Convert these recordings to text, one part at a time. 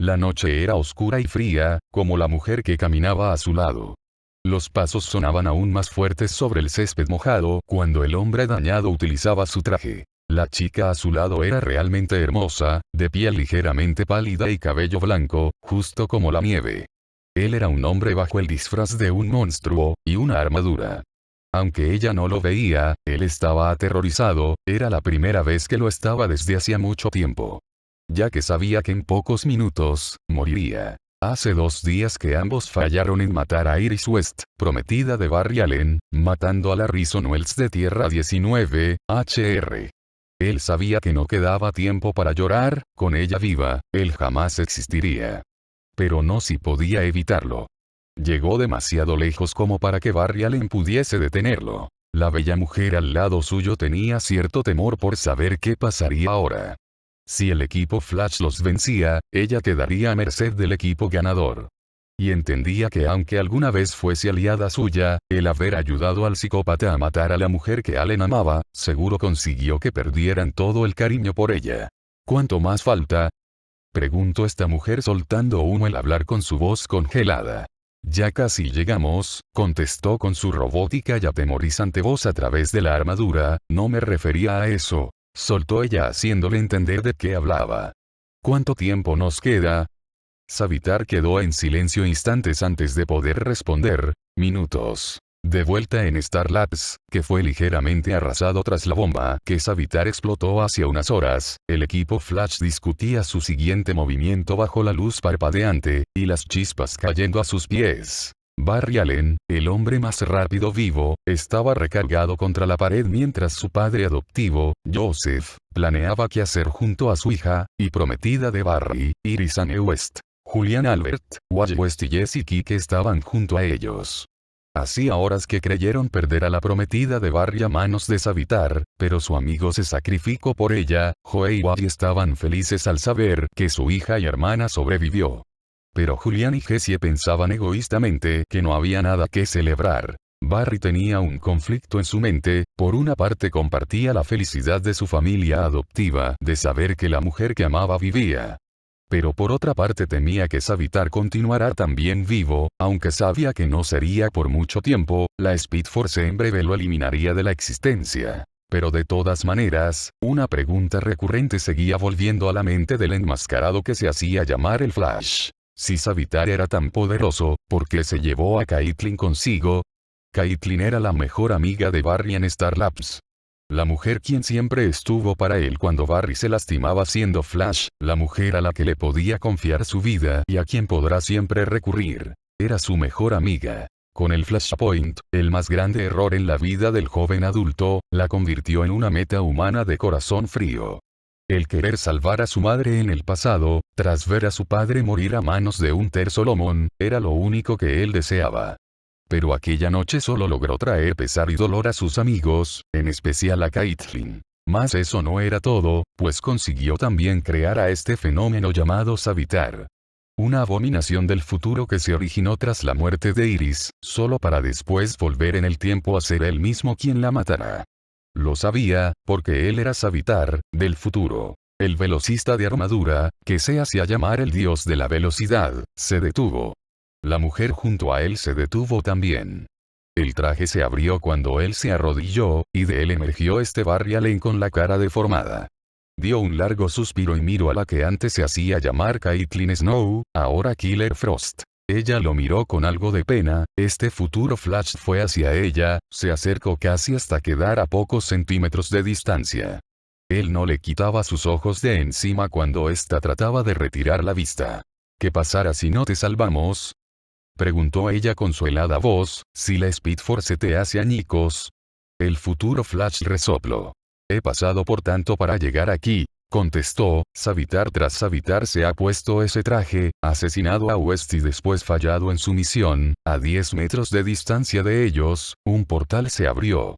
La noche era oscura y fría, como la mujer que caminaba a su lado. Los pasos sonaban aún más fuertes sobre el césped mojado cuando el hombre dañado utilizaba su traje. La chica a su lado era realmente hermosa, de piel ligeramente pálida y cabello blanco, justo como la nieve. Él era un hombre bajo el disfraz de un monstruo, y una armadura. Aunque ella no lo veía, él estaba aterrorizado, era la primera vez que lo estaba desde hacía mucho tiempo. Ya que sabía que en pocos minutos, moriría. Hace 2 días que ambos fallaron en matar a Iris West, prometida de Barry Allen, matando a la Rison Wells de Tierra 19, Hr. Él sabía que no quedaba tiempo para llorar, con ella viva, él jamás existiría. Pero no si podía evitarlo. Llegó demasiado lejos como para que Barry Allen pudiese detenerlo. La bella mujer al lado suyo tenía cierto temor por saber qué pasaría ahora. Si el equipo Flash los vencía, ella quedaría a merced del equipo ganador. Y entendía que aunque alguna vez fuese aliada suya, el haber ayudado al psicópata a matar a la mujer que Allen amaba, seguro consiguió que perdieran todo el cariño por ella. ¿Cuánto más falta? Preguntó esta mujer soltando humo al hablar con su voz congelada. Ya casi llegamos, contestó con su robótica y atemorizante voz a través de la armadura, no me refería a eso, soltó ella haciéndole entender de qué hablaba. ¿Cuánto tiempo nos queda? Savitar quedó en silencio instantes antes de poder responder, minutos. De vuelta en Star Labs, que fue ligeramente arrasado tras la bomba que Savitar explotó hace unas horas, el equipo Flash discutía su siguiente movimiento bajo la luz parpadeante, y las chispas cayendo a sus pies. Barry Allen, el hombre más rápido vivo, estaba recargado contra la pared mientras su padre adoptivo, Joseph, planeaba qué hacer junto a su hija, y prometida de Barry, Iris Anne West. Julian Albert, Wally West y Jesse Key estaban junto a ellos. Hacía horas que creyeron perder a la prometida de Barry a manos de Savitar, pero su amigo se sacrificó por ella. Joe y Wally estaban felices al saber que su hija y hermana sobrevivió. Pero Julian y Jesse pensaban egoístamente que no había nada que celebrar. Barry tenía un conflicto en su mente, por una parte compartía la felicidad de su familia adoptiva de saber que la mujer que amaba vivía. Pero por otra parte temía que Savitar continuara también vivo, aunque sabía que no sería por mucho tiempo, la Speed Force en breve lo eliminaría de la existencia. Pero de todas maneras, una pregunta recurrente seguía volviendo a la mente del enmascarado que se hacía llamar el Flash. Si Savitar era tan poderoso, ¿por qué se llevó a Caitlin consigo? Caitlin era la mejor amiga de Barry en Star Labs. La mujer quien siempre estuvo para él cuando Barry se lastimaba siendo Flash, la mujer a la que le podía confiar su vida y a quien podrá siempre recurrir. Era su mejor amiga. Con el Flashpoint, el más grande error en la vida del joven adulto, la convirtió en una meta humana de corazón frío. El querer salvar a su madre en el pasado, tras ver a su padre morir a manos de un Ter Solomon, era lo único que él deseaba. Pero aquella noche solo logró traer pesar y dolor a sus amigos, en especial a Caitlin. Mas eso no era todo, pues consiguió también crear a este fenómeno llamado Savitar. Una abominación del futuro que se originó tras la muerte de Iris, solo para después volver en el tiempo a ser él mismo quien la matará. Lo sabía, porque él era Savitar, del futuro. El velocista de armadura, que se hacía llamar el dios de la velocidad, se detuvo. La mujer junto a él se detuvo también. El traje se abrió cuando él se arrodilló, y de él emergió este Barry Allen con la cara deformada. Dio un largo suspiro y miró a la que antes se hacía llamar Caitlin Snow, ahora Killer Frost. Ella lo miró con algo de pena, este futuro Flash fue hacia ella, se acercó casi hasta quedar a pocos centímetros de distancia. Él no le quitaba sus ojos de encima cuando ésta trataba de retirar la vista. ¿Qué pasará si no te salvamos? Preguntó ella con su helada voz, si la Speed Force te hace añicos. El futuro Flash resopló. He pasado por tanto para llegar aquí, contestó. Savitar tras Savitar se ha puesto ese traje, asesinado a West y después fallado en su misión. A 10 metros de distancia de ellos, un portal se abrió.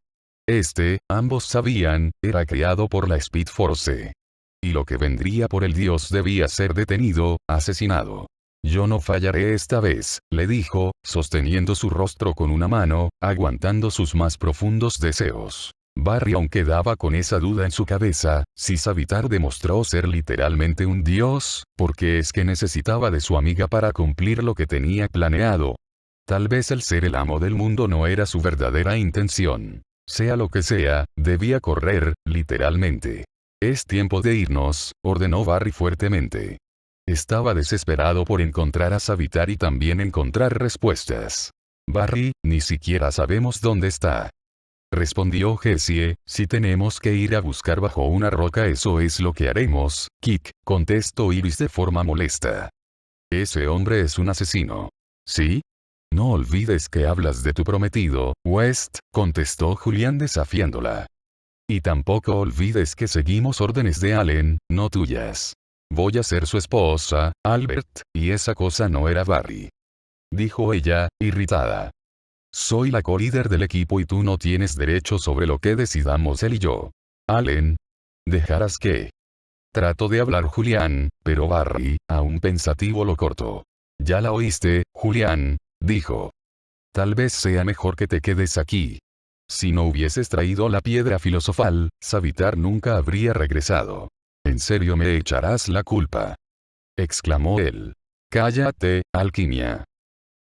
Ambos sabían, era creado por la Speed Force. Y lo que vendría por el dios debía ser detenido, asesinado. Yo no fallaré esta vez, le dijo, sosteniendo su rostro con una mano, aguantando sus más profundos deseos. Barry aún quedaba con esa duda en su cabeza, si Savitar demostró ser literalmente un dios, porque es que necesitaba de su amiga para cumplir lo que tenía planeado. Tal vez el ser el amo del mundo no era su verdadera intención. Sea lo que sea, debía correr, literalmente. Es tiempo de irnos, ordenó Barry fuertemente. Estaba desesperado por encontrar a Savitar y también encontrar respuestas. Barry, ni siquiera sabemos dónde está. Respondió Jessie, si tenemos que ir a buscar bajo una roca eso es lo que haremos, Kik, contestó Iris de forma molesta. Ese hombre es un asesino. ¿Sí? No olvides que hablas de tu prometido, West, contestó Julián desafiándola. Y tampoco olvides que seguimos órdenes de Allen, no tuyas. Voy a ser su esposa, Albert, y esa cosa no era Barry. Dijo ella, irritada. Soy la co-líder del equipo y tú no tienes derecho sobre lo que decidamos él y yo. Allen. ¿Dejarás qué? Trató de hablar Julián, pero Barry, aún pensativo lo cortó. Ya la oíste, Julián, dijo. Tal vez sea mejor que te quedes aquí. Si no hubieses traído la piedra filosofal, Savitar nunca habría regresado. ¿En serio me echarás la culpa? Exclamó él. Cállate, Alquimia.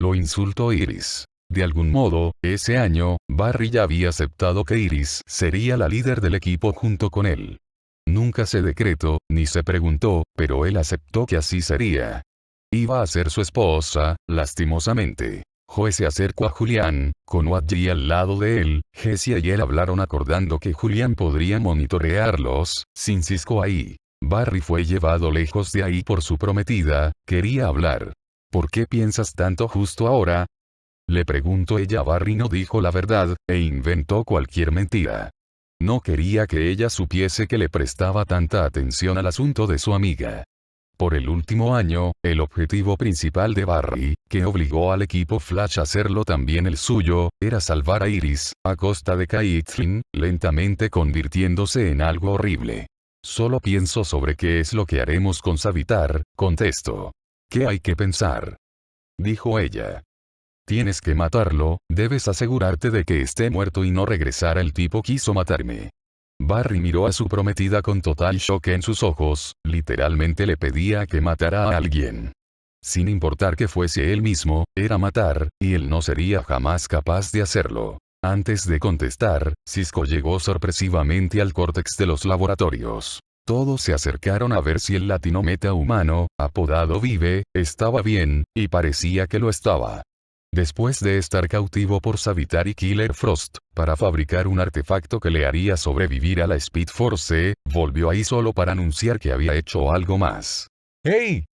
Lo insultó Iris. De algún modo, ese año, Barry ya había aceptado que Iris sería la líder del equipo junto con él. Nunca se decretó, ni se preguntó, pero él aceptó que así sería. Iba a ser su esposa, lastimosamente. Joe se acercó a Julián, con Wadji al lado de él, Jessie y él hablaron acordando que Julián podría monitorearlos, sin Cisco ahí. Barry fue llevado lejos de ahí por su prometida, quería hablar. ¿Por qué piensas tanto justo ahora? Le preguntó ella. Barry no dijo la verdad, e inventó cualquier mentira. No quería que ella supiese que le prestaba tanta atención al asunto de su amiga. Por el último año, el objetivo principal de Barry, que obligó al equipo Flash a hacerlo también el suyo, era salvar a Iris, a costa de Caitlin, lentamente convirtiéndose en algo horrible. Solo pienso sobre qué es lo que haremos con Savitar, contestó. ¿Qué hay que pensar? Dijo ella. Tienes que matarlo, debes asegurarte de que esté muerto y no regresar. El tipo quiso matarme. Barry miró a su prometida con total shock en sus ojos, literalmente le pedía que matara a alguien. Sin importar que fuese él mismo, era matar, y él no sería jamás capaz de hacerlo. Antes de contestar, Cisco llegó sorpresivamente al córtex de los laboratorios. Todos se acercaron a ver si el latino metahumano, apodado Vive, estaba bien, y parecía que lo estaba. Después de estar cautivo por Savitar y Killer Frost, para fabricar un artefacto que le haría sobrevivir a la Speed Force, volvió ahí solo para anunciar que había hecho algo más. ¡Hey!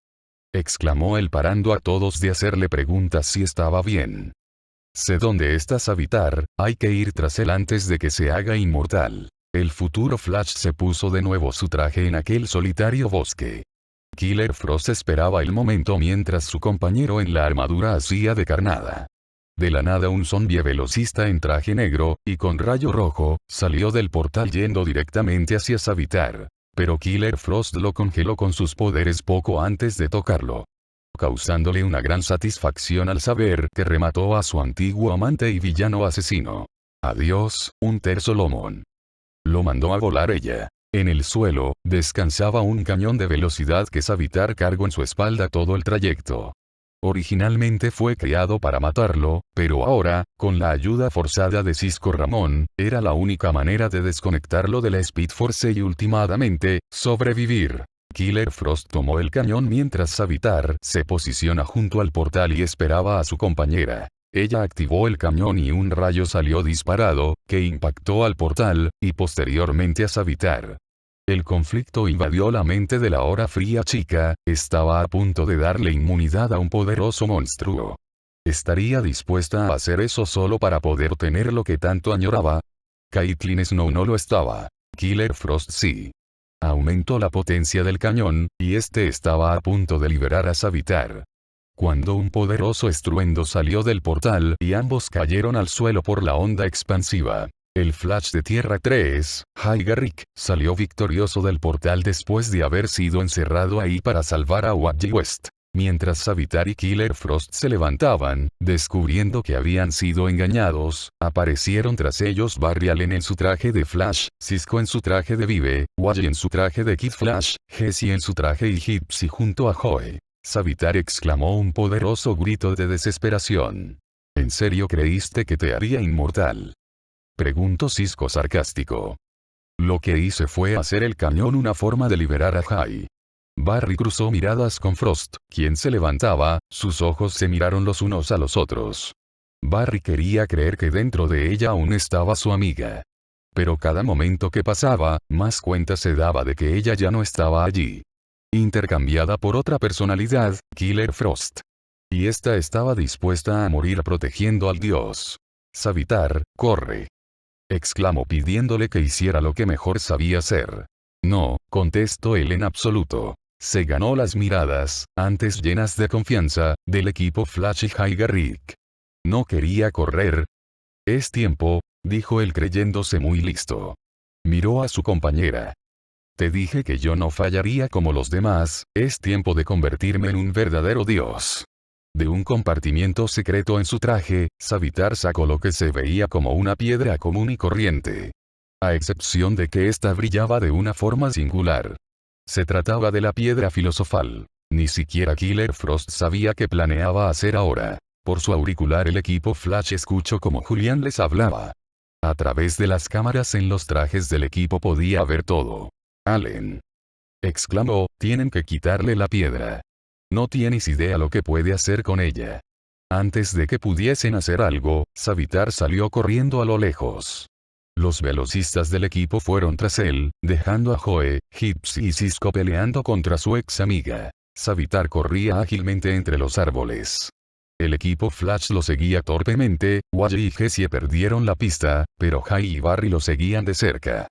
Exclamó él parando a todos de hacerle preguntas si estaba bien. Sé dónde está Savitar, hay que ir tras él antes de que se haga inmortal. El futuro Flash se puso de nuevo su traje en aquel solitario bosque. Killer Frost esperaba el momento mientras su compañero en la armadura hacía de carnada. De la nada un zombie velocista en traje negro, y con rayo rojo, salió del portal yendo directamente hacia Savitar. Pero Killer Frost lo congeló con sus poderes poco antes de tocarlo, causándole una gran satisfacción al saber que remató a su antiguo amante y villano asesino. Adiós, Hunter Solomon. Lo mandó a volar ella. En el suelo, descansaba un cañón de velocidad que Savitar cargó en su espalda todo el trayecto. Originalmente fue creado para matarlo, pero ahora, con la ayuda forzada de Cisco Ramón, era la única manera de desconectarlo de la Speed Force y últimamente, sobrevivir. Killer Frost tomó el cañón mientras Savitar se posiciona junto al portal y esperaba a su compañera. Ella activó el cañón y un rayo salió disparado, que impactó al portal, y posteriormente a Savitar. El conflicto invadió la mente de la ahora fría chica, estaba a punto de darle inmunidad a un poderoso monstruo. ¿Estaría dispuesta a hacer eso solo para poder tener lo que tanto añoraba? Caitlin Snow no lo estaba. Killer Frost sí. Aumentó la potencia del cañón, y este estaba a punto de liberar a Savitar. Cuando un poderoso estruendo salió del portal y ambos cayeron al suelo por la onda expansiva. El Flash de Tierra 3, Garrick, salió victorioso del portal después de haber sido encerrado ahí para salvar a Wadji West. Mientras Savitar y Killer Frost se levantaban, descubriendo que habían sido engañados, aparecieron tras ellos Barry Allen en su traje de Flash, Cisco en su traje de Vive, Wally en su traje de Kid Flash, Jesse en su traje y Gypsy junto a Joe. Savitar exclamó un poderoso grito de desesperación. ¿En serio creíste que te haría inmortal?, preguntó Cisco sarcástico. Lo que hice fue hacer el cañón una forma de liberar a Jay. Barry cruzó miradas con Frost, quien se levantaba, sus ojos se miraron los unos a los otros. Barry quería creer que dentro de ella aún estaba su amiga. Pero cada momento que pasaba, más cuenta se daba de que ella ya no estaba allí. Intercambiada por otra personalidad, Killer Frost. Y esta estaba dispuesta a morir protegiendo al dios. Savitar, corre, exclamó pidiéndole que hiciera lo que mejor sabía hacer. No, contestó él en absoluto. Se ganó las miradas, antes llenas de confianza, del equipo Flash y Jay Garrick. No quería correr. Es tiempo, dijo él creyéndose muy listo. Miró a su compañera. Te dije que yo no fallaría como los demás, es tiempo de convertirme en un verdadero dios. De un compartimiento secreto en su traje, Savitar sacó lo que se veía como una piedra común y corriente. A excepción de que ésta brillaba de una forma singular. Se trataba de la piedra filosofal. Ni siquiera Killer Frost sabía qué planeaba hacer ahora. Por su auricular el equipo Flash escuchó como Julian les hablaba. A través de las cámaras en los trajes del equipo podía ver todo. Allen, exclamó, tienen que quitarle la piedra. No tienes idea lo que puede hacer con ella. Antes de que pudiesen hacer algo, Savitar salió corriendo a lo lejos. Los velocistas del equipo fueron tras él, dejando a Joe, Gypsy y Cisco peleando contra su ex amiga. Savitar corría ágilmente entre los árboles. El equipo Flash lo seguía torpemente, Wally y Jesse perdieron la pista, pero Jay y Barry lo seguían de cerca.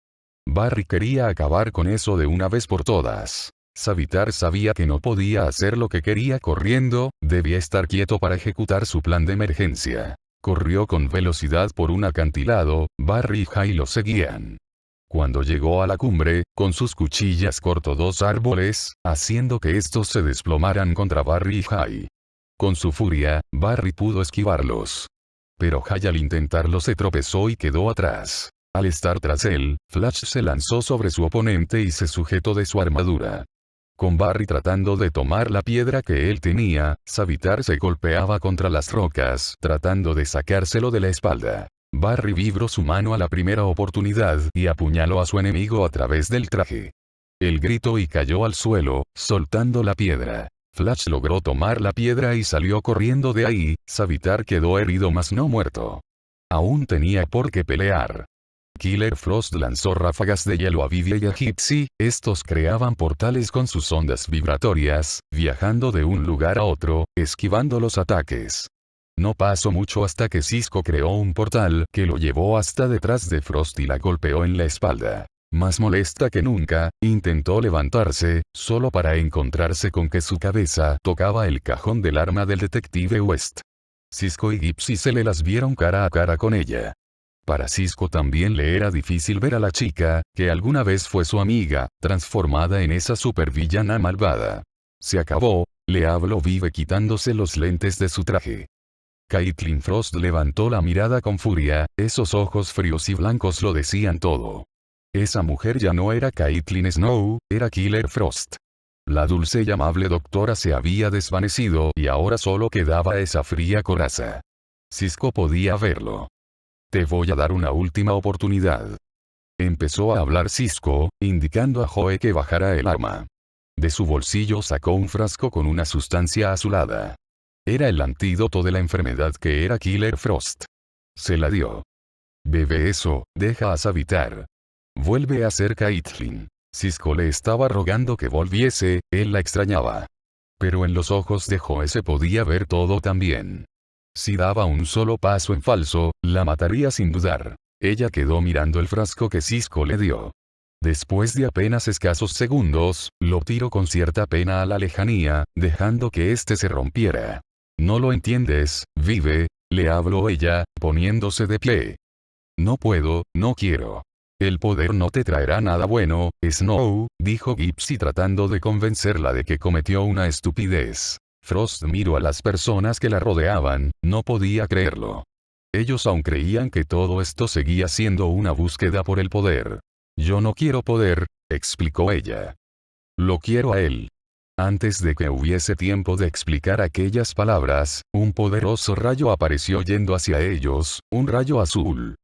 Barry quería acabar con eso de una vez por todas. Savitar sabía que no podía hacer lo que quería corriendo, debía estar quieto para ejecutar su plan de emergencia. Corrió con velocidad por un acantilado, Barry y Jay lo seguían. Cuando llegó a la cumbre, con sus cuchillas cortó dos árboles, haciendo que estos se desplomaran contra Barry y Jay. Con su furia, Barry pudo esquivarlos. Pero Jay al intentarlo se tropezó y quedó atrás. Al estar tras él, Flash se lanzó sobre su oponente y se sujetó de su armadura. Con Barry tratando de tomar la piedra que él tenía, Savitar se golpeaba contra las rocas, tratando de sacárselo de la espalda. Barry vibró su mano a la primera oportunidad y apuñaló a su enemigo a través del traje. Él gritó y cayó al suelo, soltando la piedra. Flash logró tomar la piedra y salió corriendo de ahí, Savitar quedó herido mas no muerto. Aún tenía por qué pelear. Killer Frost lanzó ráfagas de hielo a Vivi y a Gypsy, estos creaban portales con sus ondas vibratorias, viajando de un lugar a otro, esquivando los ataques. No pasó mucho hasta que Cisco creó un portal que lo llevó hasta detrás de Frost y la golpeó en la espalda. Más molesta que nunca, intentó levantarse, solo para encontrarse con que su cabeza tocaba el cajón del arma del detective West. Cisco y Gypsy se le las vieron cara a cara con ella. Para Cisco también le era difícil ver a la chica, que alguna vez fue su amiga, transformada en esa supervillana malvada. Se acabó, le habló Vive quitándose los lentes de su traje. Caitlin Frost levantó la mirada con furia, esos ojos fríos y blancos lo decían todo. Esa mujer ya no era Caitlin Snow, era Killer Frost. La dulce y amable doctora se había desvanecido y ahora solo quedaba esa fría coraza. Cisco podía verlo. Te voy a dar una última oportunidad. Empezó a hablar Cisco, indicando a Joe que bajara el arma. De su bolsillo sacó un frasco con una sustancia azulada. Era el antídoto de la enfermedad que era Killer Frost. Se la dio. Bebe eso, deja a Savitar. Vuelve a ser Caitlin. Cisco le estaba rogando que volviese, él la extrañaba. Pero en los ojos de Joe se podía ver todo también. Si daba un solo paso en falso, la mataría sin dudar. Ella quedó mirando el frasco que Cisco le dio. Después de apenas escasos segundos, lo tiró con cierta pena a la lejanía, dejando que éste se rompiera. No lo entiendes, Vive, le habló ella, poniéndose de pie. No puedo, no quiero. El poder no te traerá nada bueno, Snow, dijo Gypsy tratando de convencerla de que cometió una estupidez. Frost miró a las personas que la rodeaban, no podía creerlo. Ellos aún creían que todo esto seguía siendo una búsqueda por el poder. Yo no quiero poder, explicó ella. Lo quiero a él. Antes de que hubiese tiempo de explicar aquellas palabras, un poderoso rayo apareció yendo hacia ellos, un rayo azul.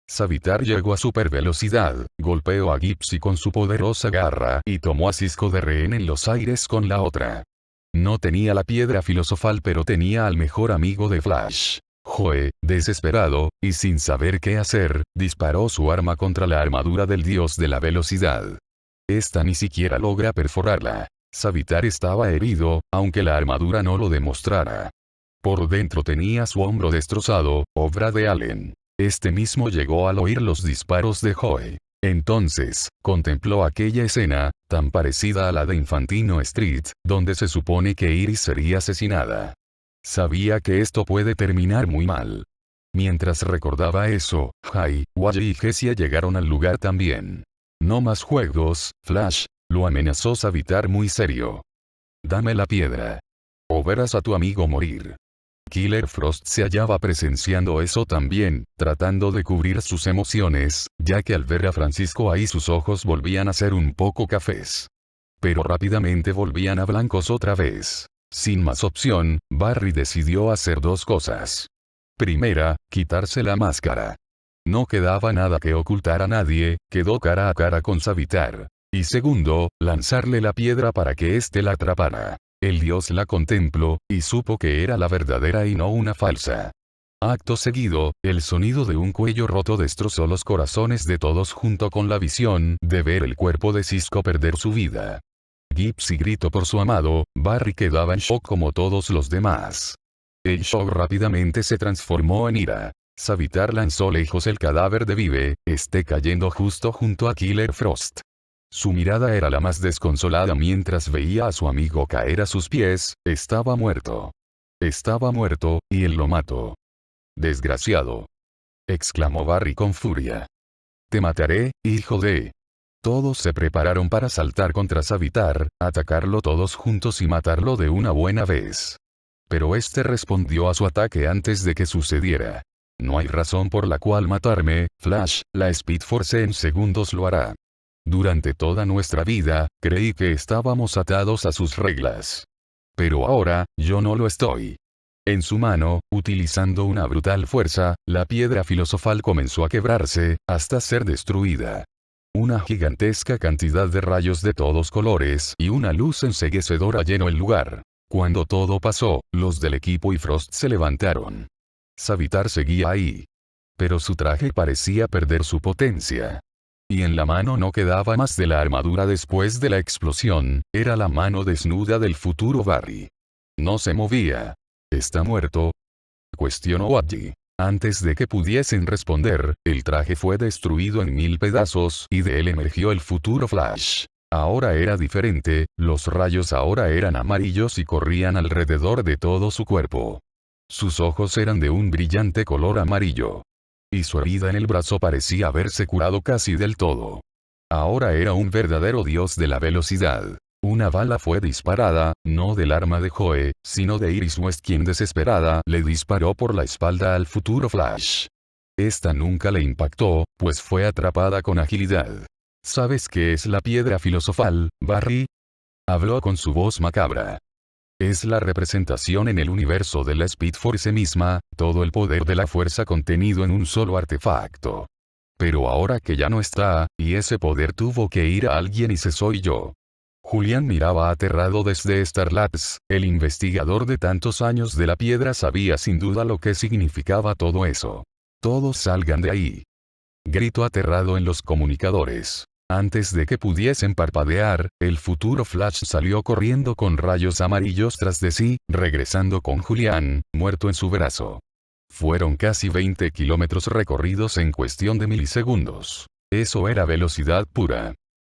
Savitar llegó a supervelocidad, golpeó a Gypsy con su poderosa garra y tomó a Cisco de rehén en los aires con la otra. No tenía la piedra filosofal pero tenía al mejor amigo de Flash. Joe, desesperado, y sin saber qué hacer, disparó su arma contra la armadura del dios de la velocidad. Esta ni siquiera logra perforarla. Savitar estaba herido, aunque la armadura no lo demostrara. Por dentro tenía su hombro destrozado, obra de Allen. Este mismo llegó al oír los disparos de Joe. Entonces, contempló aquella escena, tan parecida a la de Infantino Street, donde se supone que Iris sería asesinada. Sabía que esto puede terminar muy mal. Mientras recordaba eso, Hai, Wally y Jessia llegaron al lugar también. No más juegos, Flash, lo amenazó Savitar muy serio. Dame la piedra. O verás a tu amigo morir. Killer Frost se hallaba presenciando eso también, tratando de cubrir sus emociones, ya que al ver a Francisco ahí sus ojos volvían a ser un poco cafés. Pero rápidamente volvían a blancos otra vez. Sin más opción, Barry decidió hacer dos cosas. Primera, quitarse la máscara. No quedaba nada que ocultar a nadie, quedó cara a cara con Savitar. Y segundo, lanzarle la piedra para que éste la atrapara. El dios la contempló, y supo que era la verdadera y no una falsa. Acto seguido, el sonido de un cuello roto destrozó los corazones de todos junto con la visión de ver el cuerpo de Cisco perder su vida. Gypsy gritó por su amado, Barry quedaba en shock como todos los demás. El shock rápidamente se transformó en ira. Savitar lanzó lejos el cadáver de Vive, cayendo justo junto a Killer Frost. Su mirada era la más desconsolada mientras veía a su amigo caer a sus pies, estaba muerto. Estaba muerto, y él lo mató. Desgraciado. Exclamó Barry con furia. Te mataré, hijo de... Todos se prepararon para saltar contra Savitar, atacarlo todos juntos y matarlo de una buena vez. Pero este respondió a su ataque antes de que sucediera. No hay razón por la cual matarme, Flash, la Speed Force en segundos lo hará. Durante toda nuestra vida, creí que estábamos atados a sus reglas. Pero ahora, yo no lo estoy. En su mano, utilizando una brutal fuerza, la piedra filosofal comenzó a quebrarse, hasta ser destruida. Una gigantesca cantidad de rayos de todos colores y una luz enceguecedora llenó el lugar. Cuando todo pasó, los del equipo y Frost se levantaron. Savitar seguía ahí. Pero su traje parecía perder su potencia. Y en la mano no quedaba más de la armadura después de la explosión, era la mano desnuda del futuro Barry. No se movía. ¿Está muerto?, cuestionó Wally. Antes de que pudiesen responder, el traje fue destruido en 1000 pedazos y de él emergió el futuro Flash. Ahora era diferente, los rayos ahora eran amarillos y corrían alrededor de todo su cuerpo. Sus ojos eran de un brillante color amarillo. Y su herida en el brazo parecía haberse curado casi del todo. Ahora era un verdadero dios de la velocidad. Una bala fue disparada, no del arma de Joe, sino de Iris West, quien desesperada le disparó por la espalda al futuro Flash. Esta nunca le impactó, pues fue atrapada con agilidad. ¿Sabes qué es la piedra filosofal, Barry?, habló con su voz macabra. Es la representación en el universo de la Speed Force misma, todo el poder de la fuerza contenido en un solo artefacto. Pero ahora que ya no está, y ese poder tuvo que ir a alguien y ese soy yo. Julian miraba aterrado desde Starlabs, el investigador de tantos años de la piedra sabía sin duda lo que significaba todo eso. Todos salgan de ahí. Gritó aterrado en los comunicadores. Antes de que pudiesen parpadear, el futuro Flash salió corriendo con rayos amarillos tras de sí, regresando con Julian, muerto en su brazo. Fueron casi 20 kilómetros recorridos en cuestión de milisegundos. Eso era velocidad pura.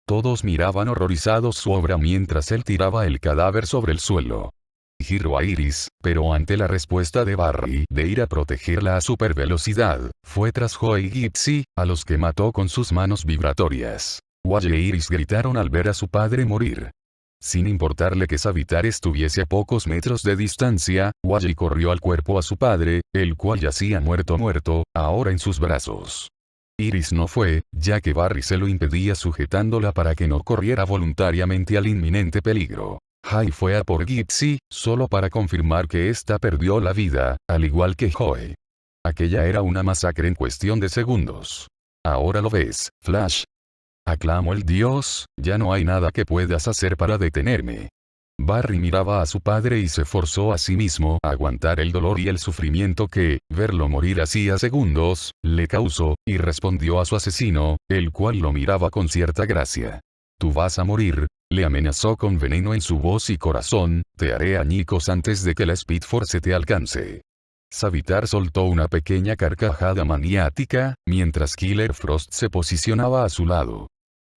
Todos miraban horrorizados su obra mientras él tiraba el cadáver sobre el suelo. Giró a Iris, pero ante la respuesta de Barry de ir a protegerla a supervelocidad, fue tras Joe y Gypsy, a los que mató con sus manos vibratorias. Wally e Iris gritaron al ver a su padre morir. Sin importarle que Savitar estuviese a pocos metros de distancia, Wally corrió al cuerpo a su padre, el cual yacía muerto, ahora en sus brazos. Iris no fue, ya que Barry se lo impedía sujetándola para que no corriera voluntariamente al inminente peligro. Hai fue a por Gypsy, solo para confirmar que ésta perdió la vida, al igual que Joe. Aquella era una masacre en cuestión de segundos. Ahora lo ves, Flash. Aclamó el dios, ya no hay nada que puedas hacer para detenerme. Barry miraba a su padre y se forzó a sí mismo a aguantar el dolor y el sufrimiento que, verlo morir hacía segundos, le causó, y respondió a su asesino, el cual lo miraba con cierta gracia. Tú vas a morir, le amenazó con veneno en su voz y corazón, te haré añicos antes de que la Speed Force te alcance. Savitar soltó una pequeña carcajada maniática, mientras Killer Frost se posicionaba a su lado.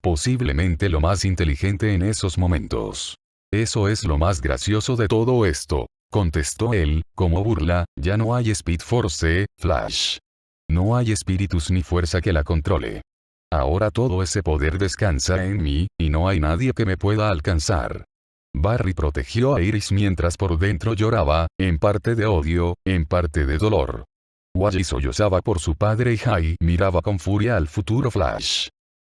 Posiblemente lo más inteligente en esos momentos. Eso es lo más gracioso de todo esto, contestó él, como burla, ya no hay Speed Force, Flash. No hay espíritus ni fuerza que la controle. Ahora todo ese poder descansa en mí, y no hay nadie que me pueda alcanzar. Barry protegió a Iris mientras por dentro lloraba, en parte de odio, en parte de dolor. Wally sollozaba por su padre y Hai miraba con furia al futuro Flash.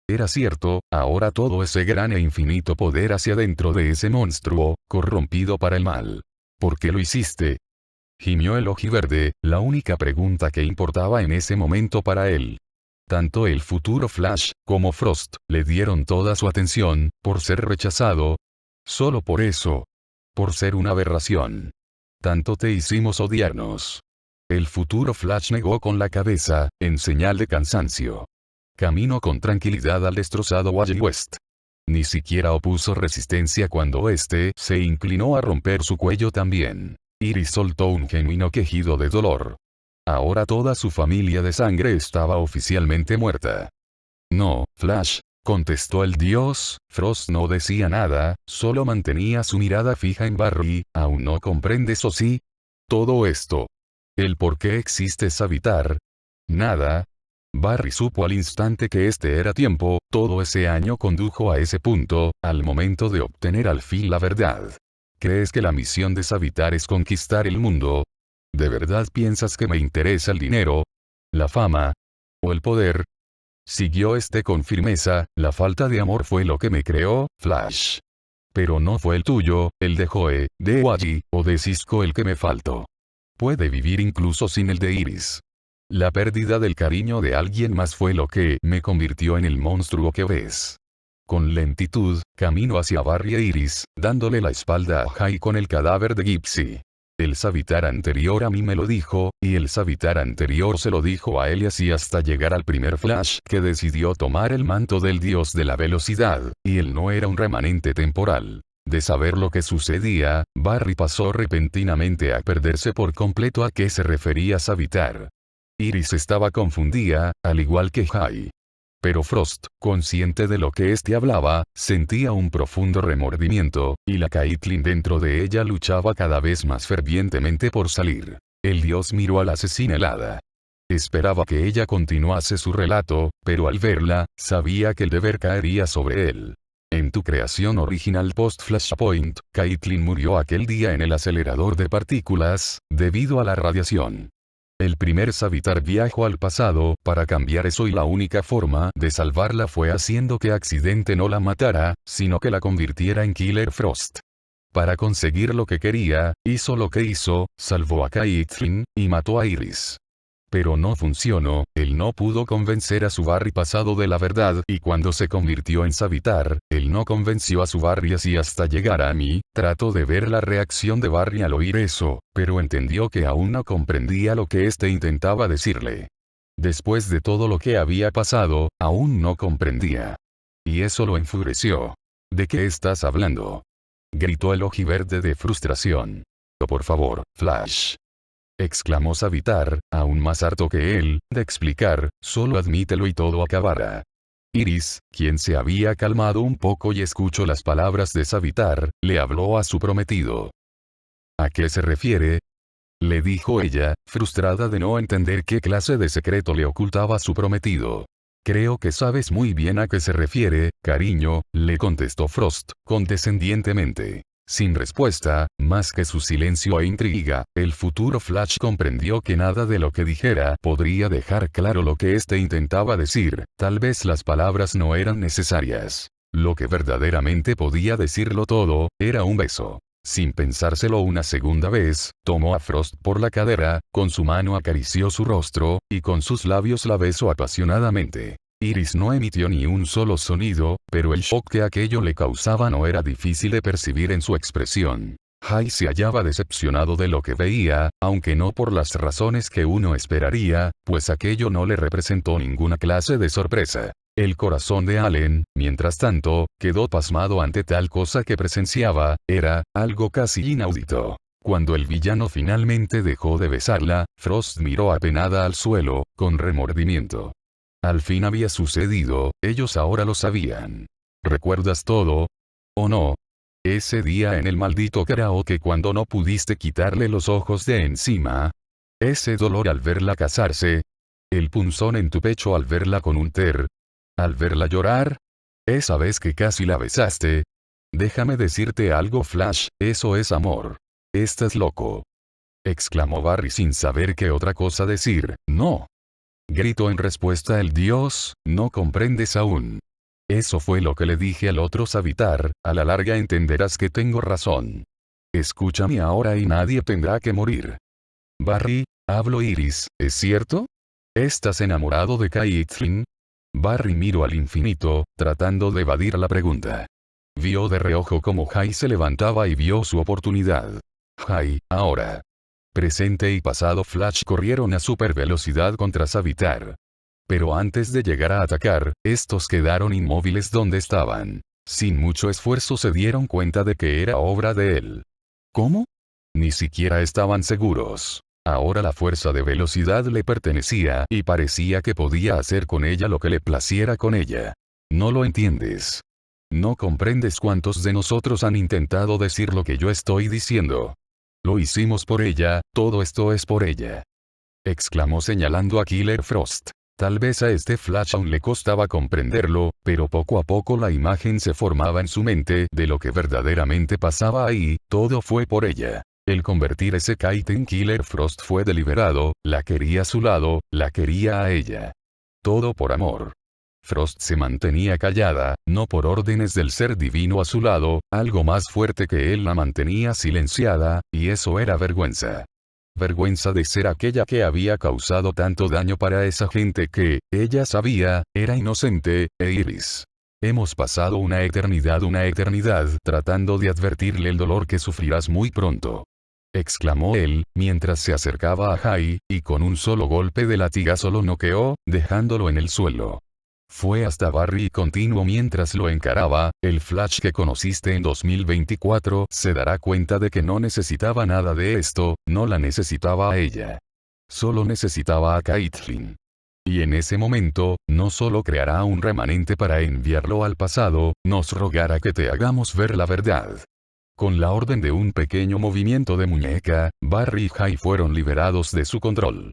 Era cierto, ahora todo ese gran e infinito poder hacia dentro de ese monstruo, corrompido para el mal. ¿Por qué lo hiciste? Gimió el ojiverde, la única pregunta que importaba en ese momento para él. Tanto el futuro Flash, como Frost, le dieron toda su atención, por ser rechazado. Solo por eso. Por ser una aberración. Tanto te hicimos odiarnos. El futuro Flash negó con la cabeza, en señal de cansancio. Caminó con tranquilidad al destrozado Wally West. Ni siquiera opuso resistencia cuando éste se inclinó a romper su cuello también. Iris soltó un genuino quejido de dolor. Ahora toda su familia de sangre estaba oficialmente muerta. No, Flash, contestó el dios. Frost no decía nada, solo mantenía su mirada fija en Barry. ¿Aún no comprendes o sí? Todo esto. ¿El por qué existe Savitar? Nada. Barry supo al instante que este era tiempo, todo ese año condujo a ese punto, al momento de obtener al fin la verdad. ¿Crees que la misión de Savitar es conquistar el mundo? ¿De verdad piensas que me interesa el dinero? ¿La fama? ¿O el poder? Siguió con firmeza, la falta de amor fue lo que me creó, Flash. Pero no fue el tuyo, el de Joe, de Wally, o de Cisco el que me faltó. Puede vivir incluso sin el de Iris. La pérdida del cariño de alguien más fue lo que me convirtió en el monstruo que ves. Con lentitud, camino hacia Barry e Iris, dándole la espalda a Hai con el cadáver de Gypsy. El Savitar anterior a mí me lo dijo, y el Savitar anterior se lo dijo a él y así hasta llegar al primer Flash que decidió tomar el manto del dios de la velocidad, y él no era un remanente temporal. De saber lo que sucedía, Barry pasó repentinamente a perderse por completo a qué se refería Savitar. Iris estaba confundida, al igual que Hai. Pero Frost, consciente de lo que hablaba, sentía un profundo remordimiento, y la Caitlyn dentro de ella luchaba cada vez más fervientemente por salir. El dios miró a la asesina helada. Esperaba que ella continuase su relato, pero al verla, sabía que el deber caería sobre él. En tu creación original post-Flashpoint, Caitlyn murió aquel día en el acelerador de partículas, debido a la radiación. El primer Savitar viajó al pasado para cambiar eso y la única forma de salvarla fue haciendo que accidente no la matara, sino que la convirtiera en Killer Frost. Para conseguir lo que quería, hizo lo que hizo, salvó a Caitlyn, y mató a Iris. Pero no funcionó, él no pudo convencer a su Barry pasado de la verdad y cuando se convirtió en Savitar, él no convenció a su Barry así hasta llegar a mí. Trató de ver la reacción de Barry al oír eso, pero entendió que aún no comprendía lo que intentaba decirle. Después de todo lo que había pasado, aún no comprendía. Y eso lo enfureció. ¿De qué estás hablando? Gritó el ojiverde de frustración. Oh, por favor, Flash. Exclamó Savitar, aún más harto que él, de explicar, solo admítelo y todo acabará. Iris, quien se había calmado un poco y escuchó las palabras de Savitar, le habló a su prometido. ¿A qué se refiere? Le dijo ella, frustrada de no entender qué clase de secreto le ocultaba a su prometido. Creo que sabes muy bien a qué se refiere, cariño, le contestó Frost, condescendientemente. Sin respuesta, más que su silencio e intriga, el futuro Flash comprendió que nada de lo que dijera podría dejar claro lo que éste intentaba decir, tal vez las palabras no eran necesarias. Lo que verdaderamente podía decirlo todo, era un beso. Sin pensárselo una segunda vez, tomó a Frost por la cadera, con su mano acarició su rostro, y con sus labios la besó apasionadamente. Iris no emitió ni un solo sonido, pero el shock que aquello le causaba no era difícil de percibir en su expresión. Hai se hallaba decepcionado de lo que veía, aunque no por las razones que uno esperaría, pues aquello no le representó ninguna clase de sorpresa. El corazón de Allen, mientras tanto, quedó pasmado ante tal cosa que presenciaba, era algo casi inaudito. Cuando el villano finalmente dejó de besarla, Frost miró apenada al suelo, con remordimiento. Al fin había sucedido, ellos ahora lo sabían. ¿Recuerdas todo? ¿O no? Ese día en el maldito karaoke cuando no pudiste quitarle los ojos de encima. Ese dolor al verla casarse. El punzón en tu pecho al verla con un ter. Al verla llorar. Esa vez que casi la besaste. Déjame decirte algo, Flash, eso es amor. Estás loco. Exclamó Barry sin saber qué otra cosa decir. No. Gritó en respuesta el dios, no comprendes aún. Eso fue lo que le dije al otro Savitar, a la larga entenderás que tengo razón. Escúchame ahora y nadie tendrá que morir. Barry, hablo Iris, ¿es cierto? ¿Estás enamorado de Caitlyn? Barry miró al infinito, tratando de evadir la pregunta. Vio de reojo cómo Hai se levantaba y vio su oportunidad. Hai, ahora. Presente y pasado Flash corrieron a supervelocidad contra Savitar. Pero antes de llegar a atacar, estos quedaron inmóviles donde estaban. Sin mucho esfuerzo se dieron cuenta de que era obra de él. ¿Cómo? Ni siquiera estaban seguros. Ahora la fuerza de velocidad le pertenecía y parecía que podía hacer con ella lo que le placiera con ella. No lo entiendes. No comprendes cuántos de nosotros han intentado decir lo que yo estoy diciendo. Lo hicimos por ella, todo esto es por ella. Exclamó señalando a Killer Frost. Tal vez a este Flash aún le costaba comprenderlo, pero poco a poco la imagen se formaba en su mente de lo que verdaderamente pasaba ahí, todo fue por ella. El convertir ese Kite en Killer Frost fue deliberado, la quería a su lado, la quería a ella. Todo por amor. Frost se mantenía callada, no por órdenes del ser divino a su lado, algo más fuerte que él la mantenía silenciada, y eso era vergüenza. Vergüenza de ser aquella que había causado tanto daño para esa gente que, ella sabía, era inocente, e Iris. Hemos pasado una eternidad tratando de advertirle el dolor que sufrirás muy pronto. Exclamó él, mientras se acercaba a Hai, y con un solo golpe de latigazo lo noqueó, dejándolo en el suelo. Fue hasta Barry y continuó mientras lo encaraba, el Flash que conociste en 2024 se dará cuenta de que no necesitaba nada de esto, no la necesitaba a ella. Solo necesitaba a Caitlyn. Y en ese momento, no solo creará un remanente para enviarlo al pasado, nos rogará que te hagamos ver la verdad. Con la orden de un pequeño movimiento de muñeca, Barry y Hai fueron liberados de su control.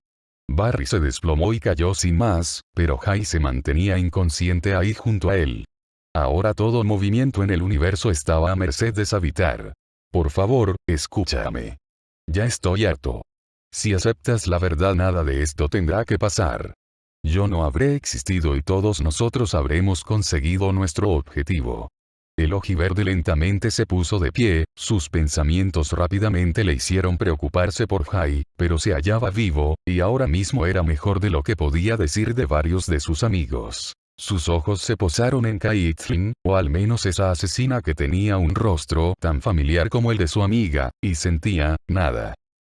Barry se desplomó y cayó sin más, pero Hai se mantenía inconsciente ahí junto a él. Ahora todo movimiento en el universo estaba a merced de Savitar. Por favor, escúchame. Ya estoy harto. Si aceptas la verdad nada de esto tendrá que pasar. Yo no habré existido y todos nosotros habremos conseguido nuestro objetivo. El ojiverde lentamente se puso de pie, sus pensamientos rápidamente le hicieron preocuparse por Hai, pero se hallaba vivo, y ahora mismo era mejor de lo que podía decir de varios de sus amigos. Sus ojos se posaron en Caitlyn, o al menos esa asesina que tenía un rostro tan familiar como el de su amiga, y sentía, nada.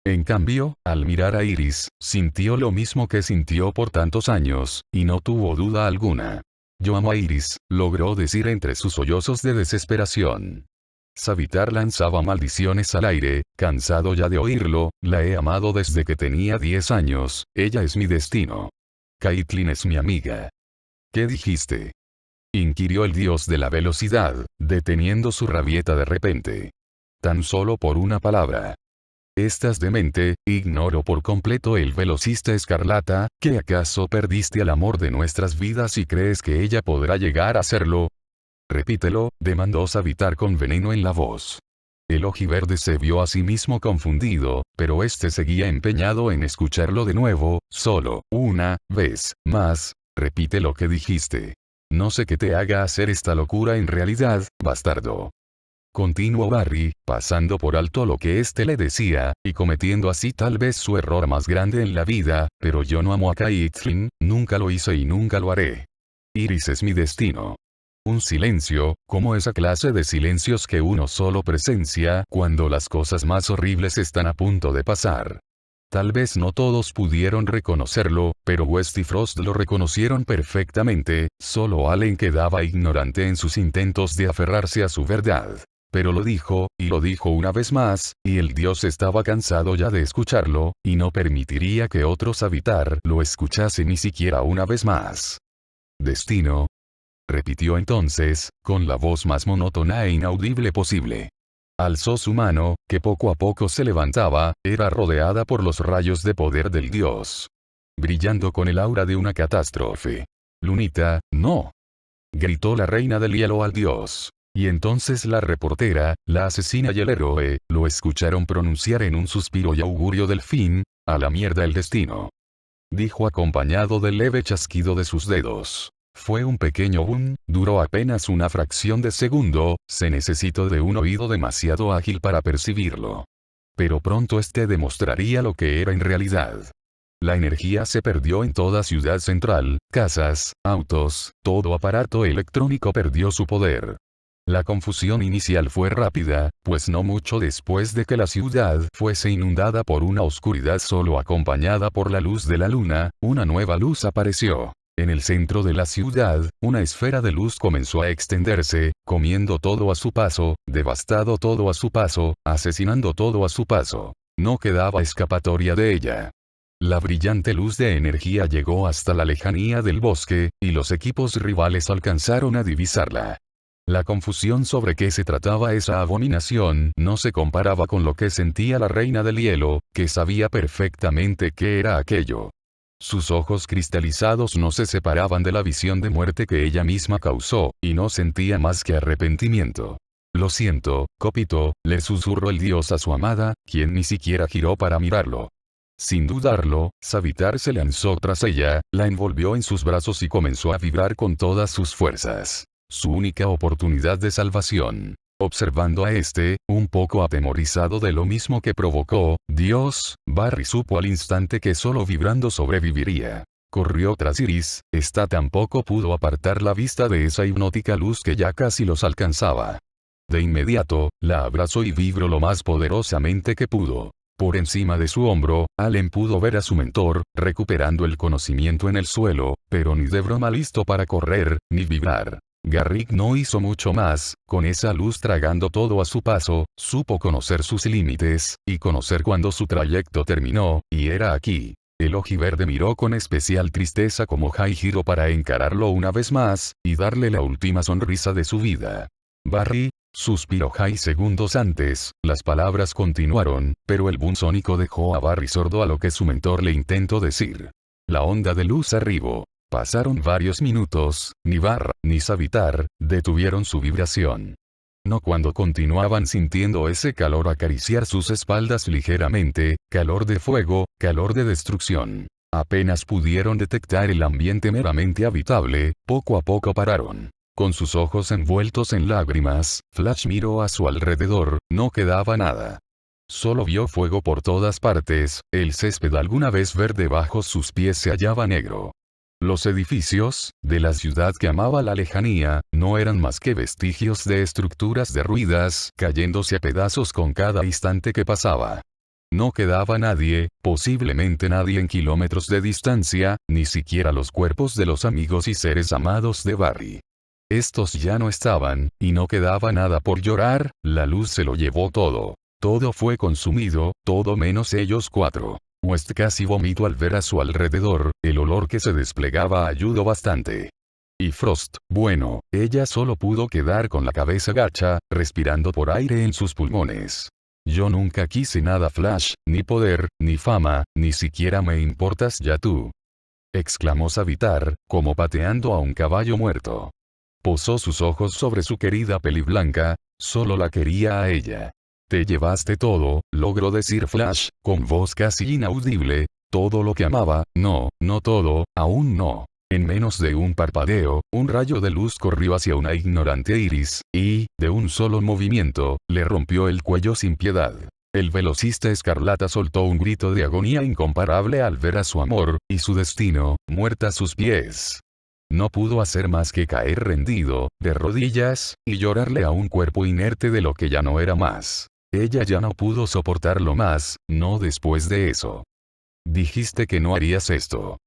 En cambio, al mirar a Iris, sintió lo mismo que sintió por tantos años, y no tuvo duda alguna. Yo amo a Iris, logró decir entre sus sollozos de desesperación. Savitar lanzaba maldiciones al aire, cansado ya de oírlo, la he amado desde que tenía 10 años, ella es mi destino. Caitlyn es mi amiga. ¿Qué dijiste? Inquirió el dios de la velocidad, deteniendo su rabieta de repente. Tan solo por una palabra. Estás demente, ignoro por completo el velocista escarlata, ¿que acaso perdiste al amor de nuestras vidas y crees que ella podrá llegar a serlo? Repítelo, demandó Savitar con veneno en la voz. El ojiverde se vio a sí mismo confundido, pero este seguía empeñado en escucharlo de nuevo, solo, una vez, más, repite lo que dijiste. No sé qué te haga hacer esta locura en realidad, bastardo. Continuó Barry, pasando por alto lo que éste le decía, y cometiendo así tal vez su error más grande en la vida, pero yo no amo a Caitlyn, nunca lo hice y nunca lo haré. Iris es mi destino. Un silencio, como esa clase de silencios que uno solo presencia cuando las cosas más horribles están a punto de pasar. Tal vez no todos pudieron reconocerlo, pero West y Frost lo reconocieron perfectamente, solo Allen quedaba ignorante en sus intentos de aferrarse a su verdad. Pero lo dijo, y lo dijo una vez más, y el dios estaba cansado ya de escucharlo, y no permitiría que otro Savitar lo escuchase ni siquiera una vez más. Destino. Repitió entonces, con la voz más monótona e inaudible posible. Alzó su mano, que poco a poco se levantaba, era rodeada por los rayos de poder del dios. Brillando con el aura de una catástrofe. Lunita, no. Gritó la reina del hielo al dios. Y entonces la reportera, la asesina y el héroe, lo escucharon pronunciar en un suspiro y augurio del fin, a la mierda el destino. Dijo acompañado del leve chasquido de sus dedos. Fue un pequeño boom, duró apenas una fracción de segundo, se necesitó de un oído demasiado ágil para percibirlo. Pero pronto este demostraría lo que era en realidad. La energía se perdió en toda Ciudad Central, casas, autos, todo aparato electrónico perdió su poder. La confusión inicial fue rápida, pues no mucho después de que la ciudad fuese inundada por una oscuridad solo acompañada por la luz de la luna, una nueva luz apareció. En el centro de la ciudad, una esfera de luz comenzó a extenderse, comiendo todo a su paso, devastado todo a su paso, asesinando todo a su paso. No quedaba escapatoria de ella. La brillante luz de energía llegó hasta la lejanía del bosque, y los equipos rivales alcanzaron a divisarla. La confusión sobre qué se trataba esa abominación no se comparaba con lo que sentía la reina del hielo, que sabía perfectamente qué era aquello. Sus ojos cristalizados no se separaban de la visión de muerte que ella misma causó, y no sentía más que arrepentimiento. Lo siento, Copito, le susurró el dios a su amada, quien ni siquiera giró para mirarlo. Sin dudarlo, Savitar se lanzó tras ella, la envolvió en sus brazos y comenzó a vibrar con todas sus fuerzas. Su única oportunidad de salvación. Observando a este, un poco atemorizado de lo mismo que provocó, Dios, Barry supo al instante que solo vibrando sobreviviría. Corrió tras Iris, esta tampoco pudo apartar la vista de esa hipnótica luz que ya casi los alcanzaba. De inmediato, la abrazó y vibró lo más poderosamente que pudo. Por encima de su hombro, Allen pudo ver a su mentor, recuperando el conocimiento en el suelo, pero ni de broma listo para correr, ni vibrar. Garrick no hizo mucho más, con esa luz tragando todo a su paso, supo conocer sus límites, y conocer cuándo su trayecto terminó, y era aquí. El ojiverde miró con especial tristeza como Jai giró para encararlo una vez más, y darle la última sonrisa de su vida. Barry, suspiró Jai segundos antes, las palabras continuaron, pero el boom sónico dejó a Barry sordo a lo que su mentor le intentó decir. La onda de luz arribó. Pasaron varios minutos, ni Barra, ni Savitar, detuvieron su vibración. No cuando continuaban sintiendo ese calor acariciar sus espaldas ligeramente, calor de fuego, calor de destrucción. Apenas pudieron detectar el ambiente meramente habitable, poco a poco pararon. Con sus ojos envueltos en lágrimas, Flash miró a su alrededor, no quedaba nada. Solo vio fuego por todas partes, el césped alguna vez verde bajo sus pies se hallaba negro. Los edificios, de la ciudad que amaba la lejanía, no eran más que vestigios de estructuras derruidas, cayéndose a pedazos con cada instante que pasaba. No quedaba nadie, posiblemente nadie en kilómetros de distancia, ni siquiera los cuerpos de los amigos y seres amados de Barry. Estos ya no estaban, y no quedaba nada por llorar, la luz se lo llevó todo. Todo fue consumido, todo menos ellos cuatro. West casi vomitó al ver a su alrededor, el olor que se desplegaba ayudó bastante. Y Frost, bueno, ella solo pudo quedar con la cabeza gacha, respirando por aire en sus pulmones. Yo nunca quise nada Flash, ni poder, ni fama, ni siquiera me importas ya tú. Exclamó Savitar, como pateando a un caballo muerto. Posó sus ojos sobre su querida peliblanca, solo la quería a ella. Te llevaste todo, logró decir Flash, con voz casi inaudible, todo lo que amaba, no, no todo, aún no. En menos de un parpadeo, un rayo de luz corrió hacia una ignorante Iris, y, de un solo movimiento, le rompió el cuello sin piedad. El velocista escarlata soltó un grito de agonía incomparable al ver a su amor, y su destino, muerta a sus pies. No pudo hacer más que caer rendido, de rodillas, y llorarle a un cuerpo inerte de lo que ya no era más. Ella ya no pudo soportarlo más, no después de eso. Dijiste que no harías esto.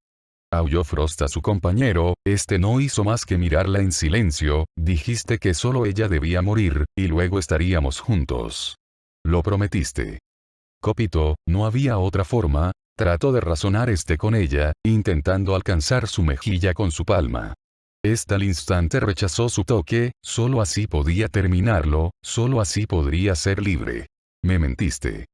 Aulló Frost a su compañero, este no hizo más que mirarla en silencio, dijiste que solo ella debía morir, y luego estaríamos juntos. Lo prometiste. Copito, no había otra forma, trató de razonar con ella, intentando alcanzar su mejilla con su palma. Esta al instante rechazó su toque, solo así podía terminarlo, solo así podría ser libre. Me mentiste.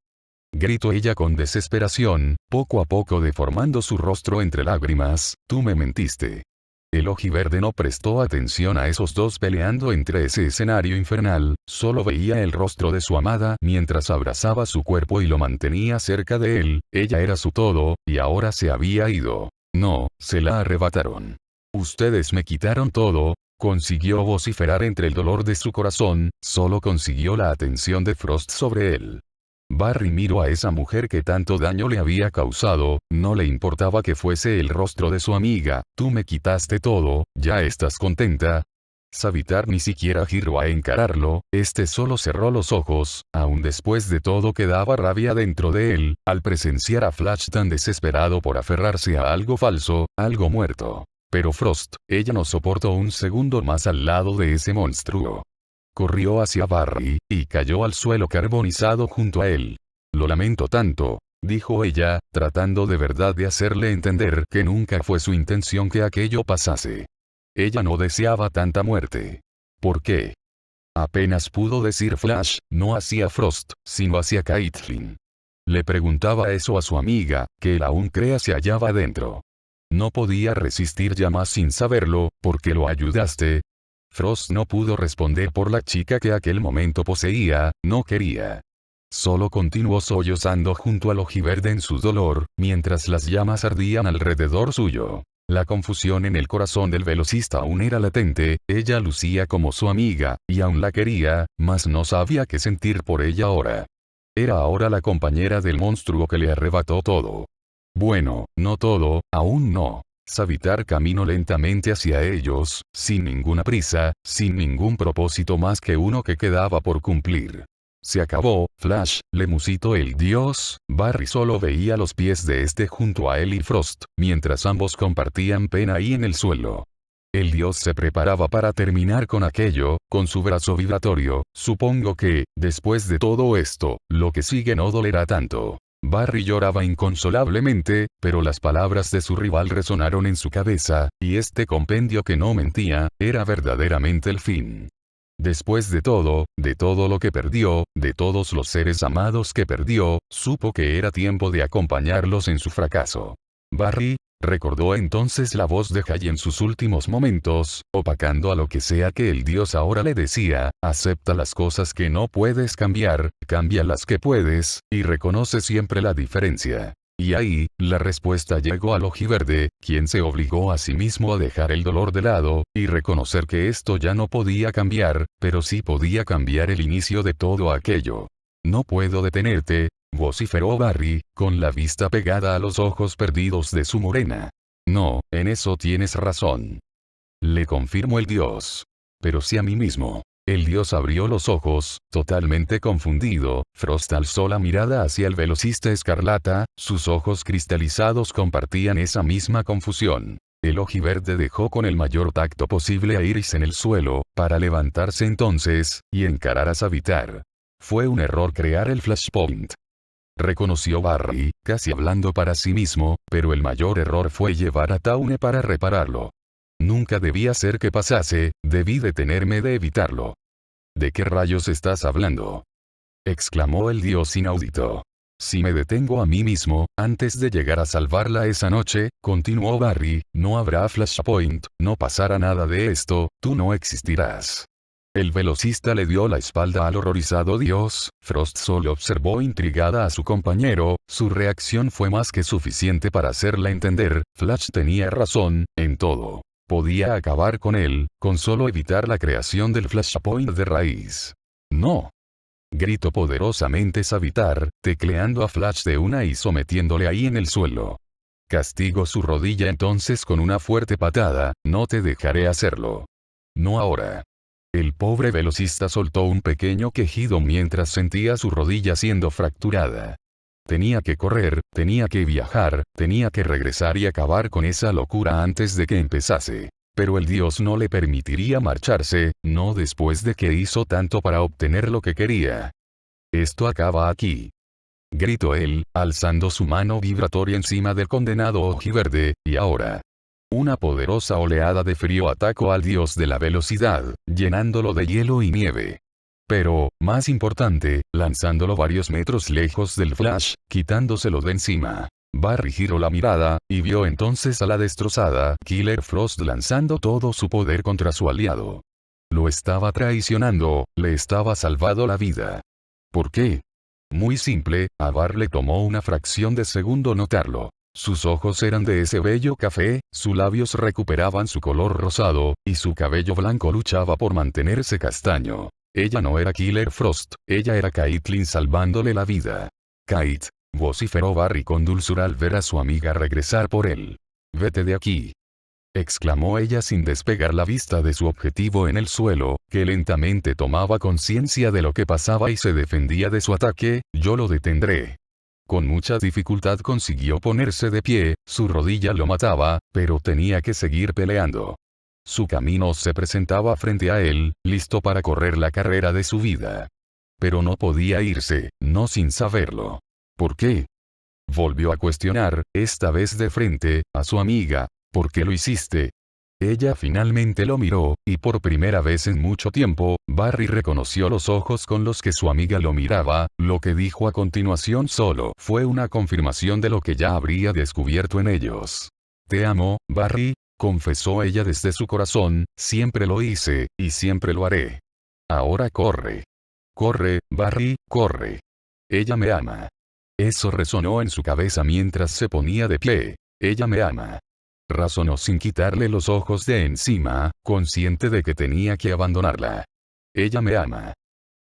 Gritó ella con desesperación, poco a poco deformando su rostro entre lágrimas, tú me mentiste. El ojiverde no prestó atención a esos dos peleando entre ese escenario infernal, solo veía el rostro de su amada mientras abrazaba su cuerpo y lo mantenía cerca de él, ella era su todo, y ahora se había ido. No, se la arrebataron. Ustedes me quitaron todo, consiguió vociferar entre el dolor de su corazón, solo consiguió la atención de Frost sobre él. Barry miró a esa mujer que tanto daño le había causado, no le importaba que fuese el rostro de su amiga, tú me quitaste todo, ¿ya estás contenta? Savitar ni siquiera giró a encararlo, solo cerró los ojos, aun después de todo quedaba rabia dentro de él, al presenciar a Flash tan desesperado por aferrarse a algo falso, algo muerto. Pero Frost, ella no soportó un segundo más al lado de ese monstruo. Corrió hacia Barry, y cayó al suelo carbonizado junto a él. Lo lamento tanto, dijo ella, tratando de verdad de hacerle entender que nunca fue su intención que aquello pasase. Ella no deseaba tanta muerte. ¿Por qué? Apenas pudo decir Flash, no hacia Frost, sino hacia Caitlyn. Le preguntaba eso a su amiga, que él aún crea se hallaba dentro. No podía resistir ya más sin saberlo, porque lo ayudaste. Frost no pudo responder por la chica que aquel momento poseía, no quería. Solo continuó sollozando junto al ojiverde en su dolor, mientras las llamas ardían alrededor suyo. La confusión en el corazón del velocista aún era latente, ella lucía como su amiga, y aún la quería, mas no sabía qué sentir por ella ahora. Era ahora la compañera del monstruo que le arrebató todo. Bueno, no todo, aún no. Savitar caminó lentamente hacia ellos, sin ninguna prisa, sin ningún propósito más que uno que quedaba por cumplir. Se acabó, Flash, le musitó el dios, Barry solo veía los pies de junto a él y Frost, mientras ambos compartían pena ahí en el suelo. El dios se preparaba para terminar con aquello, con su brazo vibratorio, supongo que, después de todo esto, lo que sigue no dolerá tanto. Barry lloraba inconsolablemente, pero las palabras de su rival resonaron en su cabeza, y compendio que no mentía, era verdaderamente el fin. Después de todo lo que perdió, de todos los seres amados que perdió, supo que era tiempo de acompañarlos en su fracaso. Barry, recordó entonces la voz de Jay en sus últimos momentos, opacando a lo que sea que el dios ahora le decía, acepta las cosas que no puedes cambiar, cambia las que puedes, y reconoce siempre la diferencia. Y ahí, la respuesta llegó al ojiverde, quien se obligó a sí mismo a dejar el dolor de lado, y reconocer que esto ya no podía cambiar, pero sí podía cambiar el inicio de todo aquello. No puedo detenerte, vociferó Barry, con la vista pegada a los ojos perdidos de su morena. No, en eso tienes razón. Le confirmó el dios. Pero sí a mí mismo. El dios abrió los ojos, totalmente confundido, Frost alzó la mirada hacia el velocista escarlata, sus ojos cristalizados compartían esa misma confusión. El ojiverde dejó con el mayor tacto posible a Iris en el suelo, para levantarse entonces, y encarar a Savitar. Fue un error crear el flashpoint. Reconoció Barry, casi hablando para sí mismo, pero el mayor error fue llevar a Tawne para repararlo. Nunca debí hacer que pasase, debí detenerme de evitarlo. ¿De qué rayos estás hablando? exclamó el dios inaudito. Si me detengo a mí mismo, antes de llegar a salvarla esa noche, continuó Barry, no habrá Flashpoint, no pasará nada de esto, tú no existirás. El velocista le dio la espalda al horrorizado dios. Frost solo observó intrigada a su compañero, su reacción fue más que suficiente para hacerla entender, Flash tenía razón, en todo. Podía acabar con él, con solo evitar la creación del Flashpoint de raíz. No. Gritó poderosamente Savitar, tecleando a Flash de una y sometiéndole ahí en el suelo. Castigó su rodilla entonces con una fuerte patada, no te dejaré hacerlo. No ahora. El pobre velocista soltó un pequeño quejido mientras sentía su rodilla siendo fracturada. Tenía que correr, tenía que viajar, tenía que regresar y acabar con esa locura antes de que empezase. Pero el dios no le permitiría marcharse, no después de que hizo tanto para obtener lo que quería. Esto acaba aquí. Gritó él, alzando su mano vibratoria encima del condenado ojiverde, y ahora. Una poderosa oleada de frío atacó al dios de la velocidad, llenándolo de hielo y nieve. Pero, más importante, lanzándolo varios metros lejos del Flash, quitándoselo de encima. Barry giró la mirada, y vio entonces a la destrozada Killer Frost lanzando todo su poder contra su aliado. Lo estaba traicionando, le estaba salvando la vida. ¿Por qué? Muy simple, a Barry le tomó una fracción de segundo notarlo. Sus ojos eran de ese bello café, sus labios recuperaban su color rosado, y su cabello blanco luchaba por mantenerse castaño. Ella no era Killer Frost, ella era Caitlin salvándole la vida. Kate, vociferó Barry con dulzura al ver a su amiga regresar por él. Vete de aquí. Exclamó ella sin despegar la vista de su objetivo en el suelo, que lentamente tomaba conciencia de lo que pasaba y se defendía de su ataque, yo lo detendré. Con mucha dificultad consiguió ponerse de pie, su rodilla lo mataba, pero tenía que seguir peleando. Su camino se presentaba frente a él, listo para correr la carrera de su vida. Pero no podía irse, no sin saberlo. ¿Por qué? Volvió a cuestionar, esta vez de frente, a su amiga. ¿Por qué lo hiciste? Ella finalmente lo miró, y por primera vez en mucho tiempo, Barry reconoció los ojos con los que su amiga lo miraba, lo que dijo a continuación solo fue una confirmación de lo que ya habría descubierto en ellos. Te amo, Barry, confesó ella desde su corazón, siempre lo hice, y siempre lo haré. Ahora corre. Corre, Barry, corre. Ella me ama. Eso resonó en su cabeza mientras se ponía de pie. Ella me ama. Razonó sin quitarle los ojos de encima, consciente de que tenía que abandonarla. Ella me ama.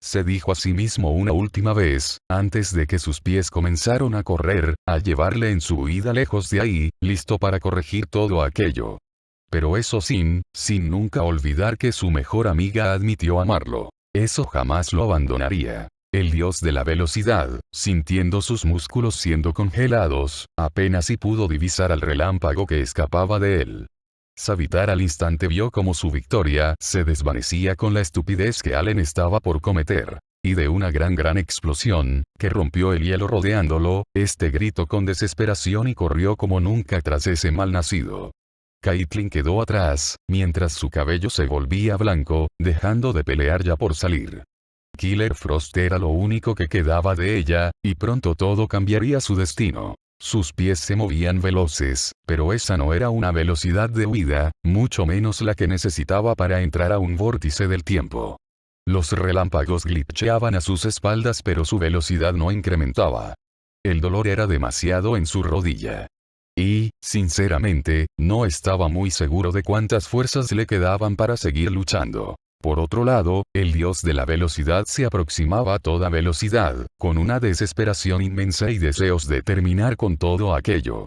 Se dijo a sí mismo una última vez, antes de que sus pies comenzaron a correr, a llevarle en su huida lejos de ahí, listo para corregir todo aquello. Pero eso sin nunca olvidar que su mejor amiga admitió amarlo. Eso jamás lo abandonaría. El dios de la velocidad, sintiendo sus músculos siendo congelados, apenas si pudo divisar al relámpago que escapaba de él. Savitar al instante vio como su victoria se desvanecía con la estupidez que Allen estaba por cometer. Y de una gran explosión, que rompió el hielo rodeándolo, este gritó con desesperación y corrió como nunca tras ese malnacido. Caitlin quedó atrás, mientras su cabello se volvía blanco, dejando de pelear ya por salir. Killer Frost era lo único que quedaba de ella, y pronto todo cambiaría su destino. Sus pies se movían veloces, pero esa no era una velocidad de huida, mucho menos la que necesitaba para entrar a un vórtice del tiempo. Los relámpagos glitcheaban a sus espaldas pero su velocidad no incrementaba. El dolor era demasiado en su rodilla. Y, sinceramente, no estaba muy seguro de cuántas fuerzas le quedaban para seguir luchando. Por otro lado, el dios de la velocidad se aproximaba a toda velocidad, con una desesperación inmensa y deseos de terminar con todo aquello.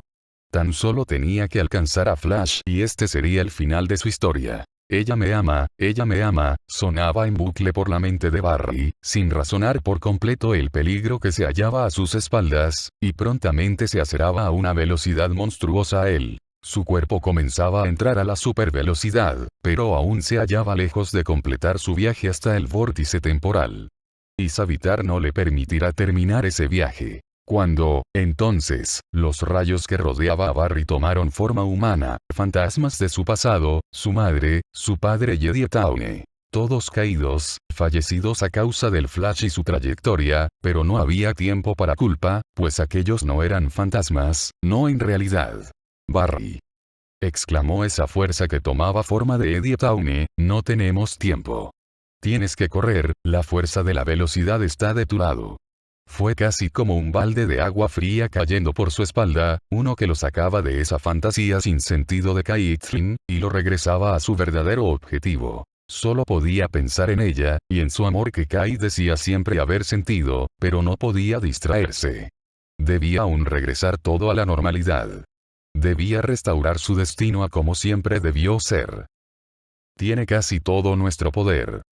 Tan solo tenía que alcanzar a Flash y este sería el final de su historia. Ella me ama, sonaba en bucle por la mente de Barry, sin razonar por completo el peligro que se hallaba a sus espaldas, y prontamente se acercaba a una velocidad monstruosa a él. Su cuerpo comenzaba a entrar a la supervelocidad, pero aún se hallaba lejos de completar su viaje hasta el vórtice temporal. Y Savitar no le permitirá terminar ese viaje. Cuando, entonces, los rayos que rodeaba a Barry tomaron forma humana, fantasmas de su pasado, su madre, su padre y Eddie Tawne. todos caídos, fallecidos a causa del flash y su trayectoria, pero no había tiempo para culpa, pues aquellos no eran fantasmas, no en realidad. Barry, exclamó esa fuerza que tomaba forma de Eddie Tawny, no tenemos tiempo. Tienes que correr, la fuerza de la velocidad está de tu lado. Fue casi como un balde de agua fría cayendo por su espalda, uno que lo sacaba de esa fantasía sin sentido de Caitlyn, y lo regresaba a su verdadero objetivo. Solo podía pensar en ella, y en su amor que Kai decía siempre haber sentido, pero no podía distraerse. Debía aún regresar todo a la normalidad. Debía restaurar su destino a como siempre debió ser. Tiene casi todo nuestro poder,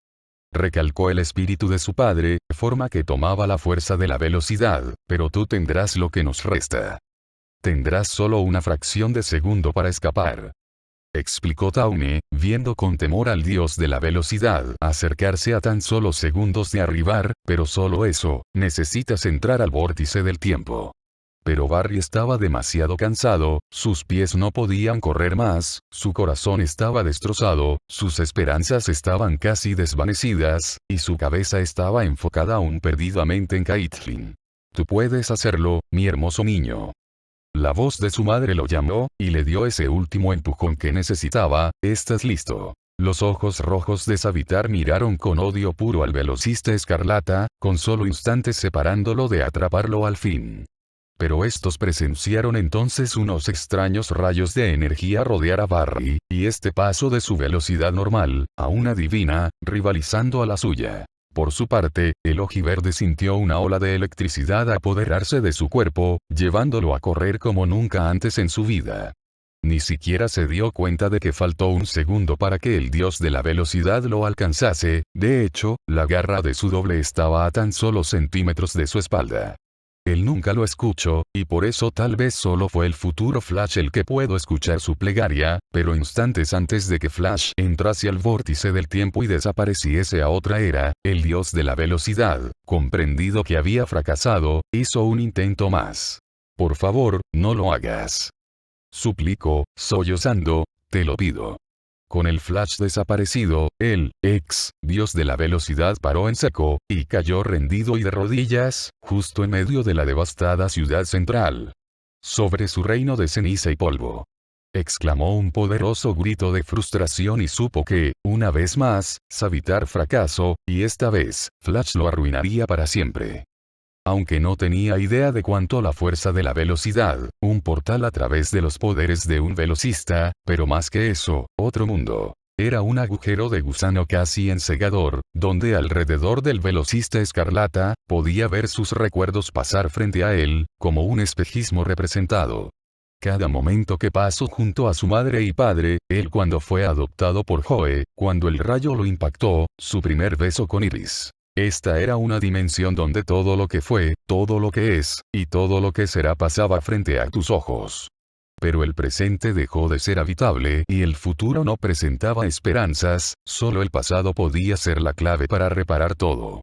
recalcó el espíritu de su padre, forma que tomaba la fuerza de la velocidad, pero tú tendrás lo que nos resta. Tendrás solo una fracción de segundo para escapar. Explicó Tawny, viendo con temor al dios de la velocidad acercarse a tan solo segundos de arribar, pero solo eso, necesitas entrar al vórtice del tiempo. Pero Barry estaba demasiado cansado, sus pies no podían correr más, su corazón estaba destrozado, sus esperanzas estaban casi desvanecidas, y su cabeza estaba enfocada aún perdidamente en Caitlyn. Tú puedes hacerlo, mi hermoso niño. La voz de su madre lo llamó, y le dio ese último empujón que necesitaba. ¿Estás listo? Los ojos rojos de Savitar miraron con odio puro al velocista escarlata, con solo instantes separándolo de atraparlo al fin. Pero estos presenciaron entonces unos extraños rayos de energía rodear a Barry, y este paso de su velocidad normal, a una divina, rivalizando a la suya. Por su parte, el ojiverde sintió una ola de electricidad apoderarse de su cuerpo, llevándolo a correr como nunca antes en su vida. Ni siquiera se dio cuenta de que faltó un segundo para que el dios de la velocidad lo alcanzase, de hecho, la garra de su doble estaba a tan solo centímetros de su espalda. Él nunca lo escuchó, y por eso tal vez solo fue el futuro Flash el que pudo escuchar su plegaria, pero instantes antes de que Flash entrase al vórtice del tiempo y desapareciese a otra era, el dios de la velocidad, comprendido que había fracasado, hizo un intento más. Por favor, no lo hagas. Suplicó, sollozando, te lo pido. Con el Flash desaparecido, el dios de la velocidad paró en seco, y cayó rendido y de rodillas, justo en medio de la devastada ciudad central. Sobre su reino de ceniza y polvo. Exclamó un poderoso grito de frustración y supo que, una vez más, Savitar fracasó, y esta vez, Flash lo arruinaría para siempre. Aunque no tenía idea de cuánto la fuerza de la velocidad, un portal a través de los poderes de un velocista, pero más que eso, otro mundo. Era un agujero de gusano casi encegador, donde alrededor del velocista escarlata, podía ver sus recuerdos pasar frente a él, como un espejismo representado. Cada momento que pasó junto a su madre y padre, él cuando fue adoptado por Joe, cuando el rayo lo impactó, su primer beso con Iris. Esta era una dimensión donde todo lo que fue, todo lo que es, y todo lo que será pasaba frente a tus ojos. Pero el presente dejó de ser habitable y el futuro no presentaba esperanzas, solo el pasado podía ser la clave para reparar todo.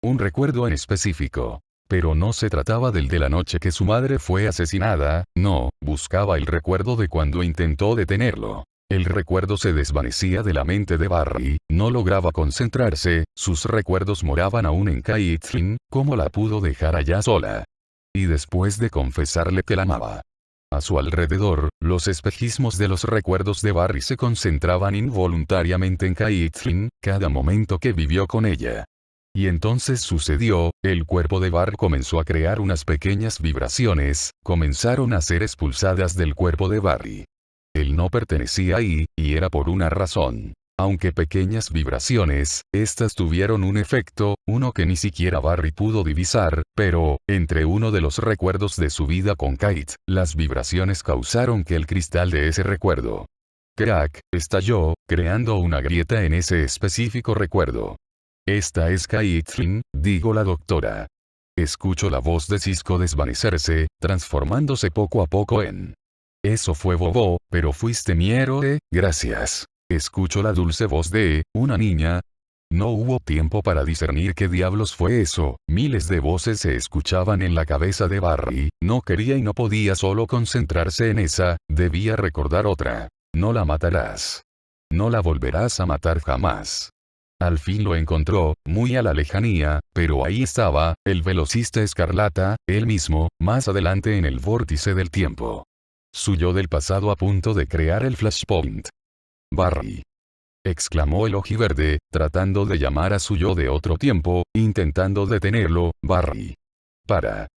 Un recuerdo en específico. Pero no se trataba del de la noche que su madre fue asesinada, no, buscaba el recuerdo de cuando intentó detenerlo. El recuerdo se desvanecía de la mente de Barry, no lograba concentrarse, sus recuerdos moraban aún en Caitlyn, ¿cómo la pudo dejar allá sola? Y después de confesarle que la amaba. A su alrededor, los espejismos de los recuerdos de Barry se concentraban involuntariamente en Caitlyn, cada momento que vivió con ella. Y entonces sucedió, el cuerpo de Barry comenzó a crear unas pequeñas vibraciones, comenzaron a ser expulsadas del cuerpo de Barry. Él no pertenecía ahí, y era por una razón. Aunque pequeñas vibraciones, estas tuvieron un efecto, uno que ni siquiera Barry pudo divisar, pero, entre uno de los recuerdos de su vida con Kate, las vibraciones causaron que el cristal de ese recuerdo, crack, estalló, creando una grieta en ese específico recuerdo. Esta es Caitlyn, dijo la doctora. Escucho la voz de Cisco desvanecerse, transformándose poco a poco en... Eso fue bobo, pero fuiste mi héroe, gracias. Escucho la dulce voz de una niña. No hubo tiempo para discernir qué diablos fue eso, miles de voces se escuchaban en la cabeza de Barry, no quería y no podía solo concentrarse en esa, debía recordar otra. No la matarás. No la volverás a matar jamás. Al fin lo encontró, muy a la lejanía, pero ahí estaba, el velocista escarlata, él mismo, más adelante en el vórtice del tiempo. Su yo del pasado a punto de crear el Flashpoint. Barry, exclamó el ojiverde, tratando de llamar a su yo de otro tiempo, intentando detenerlo. Barry, para.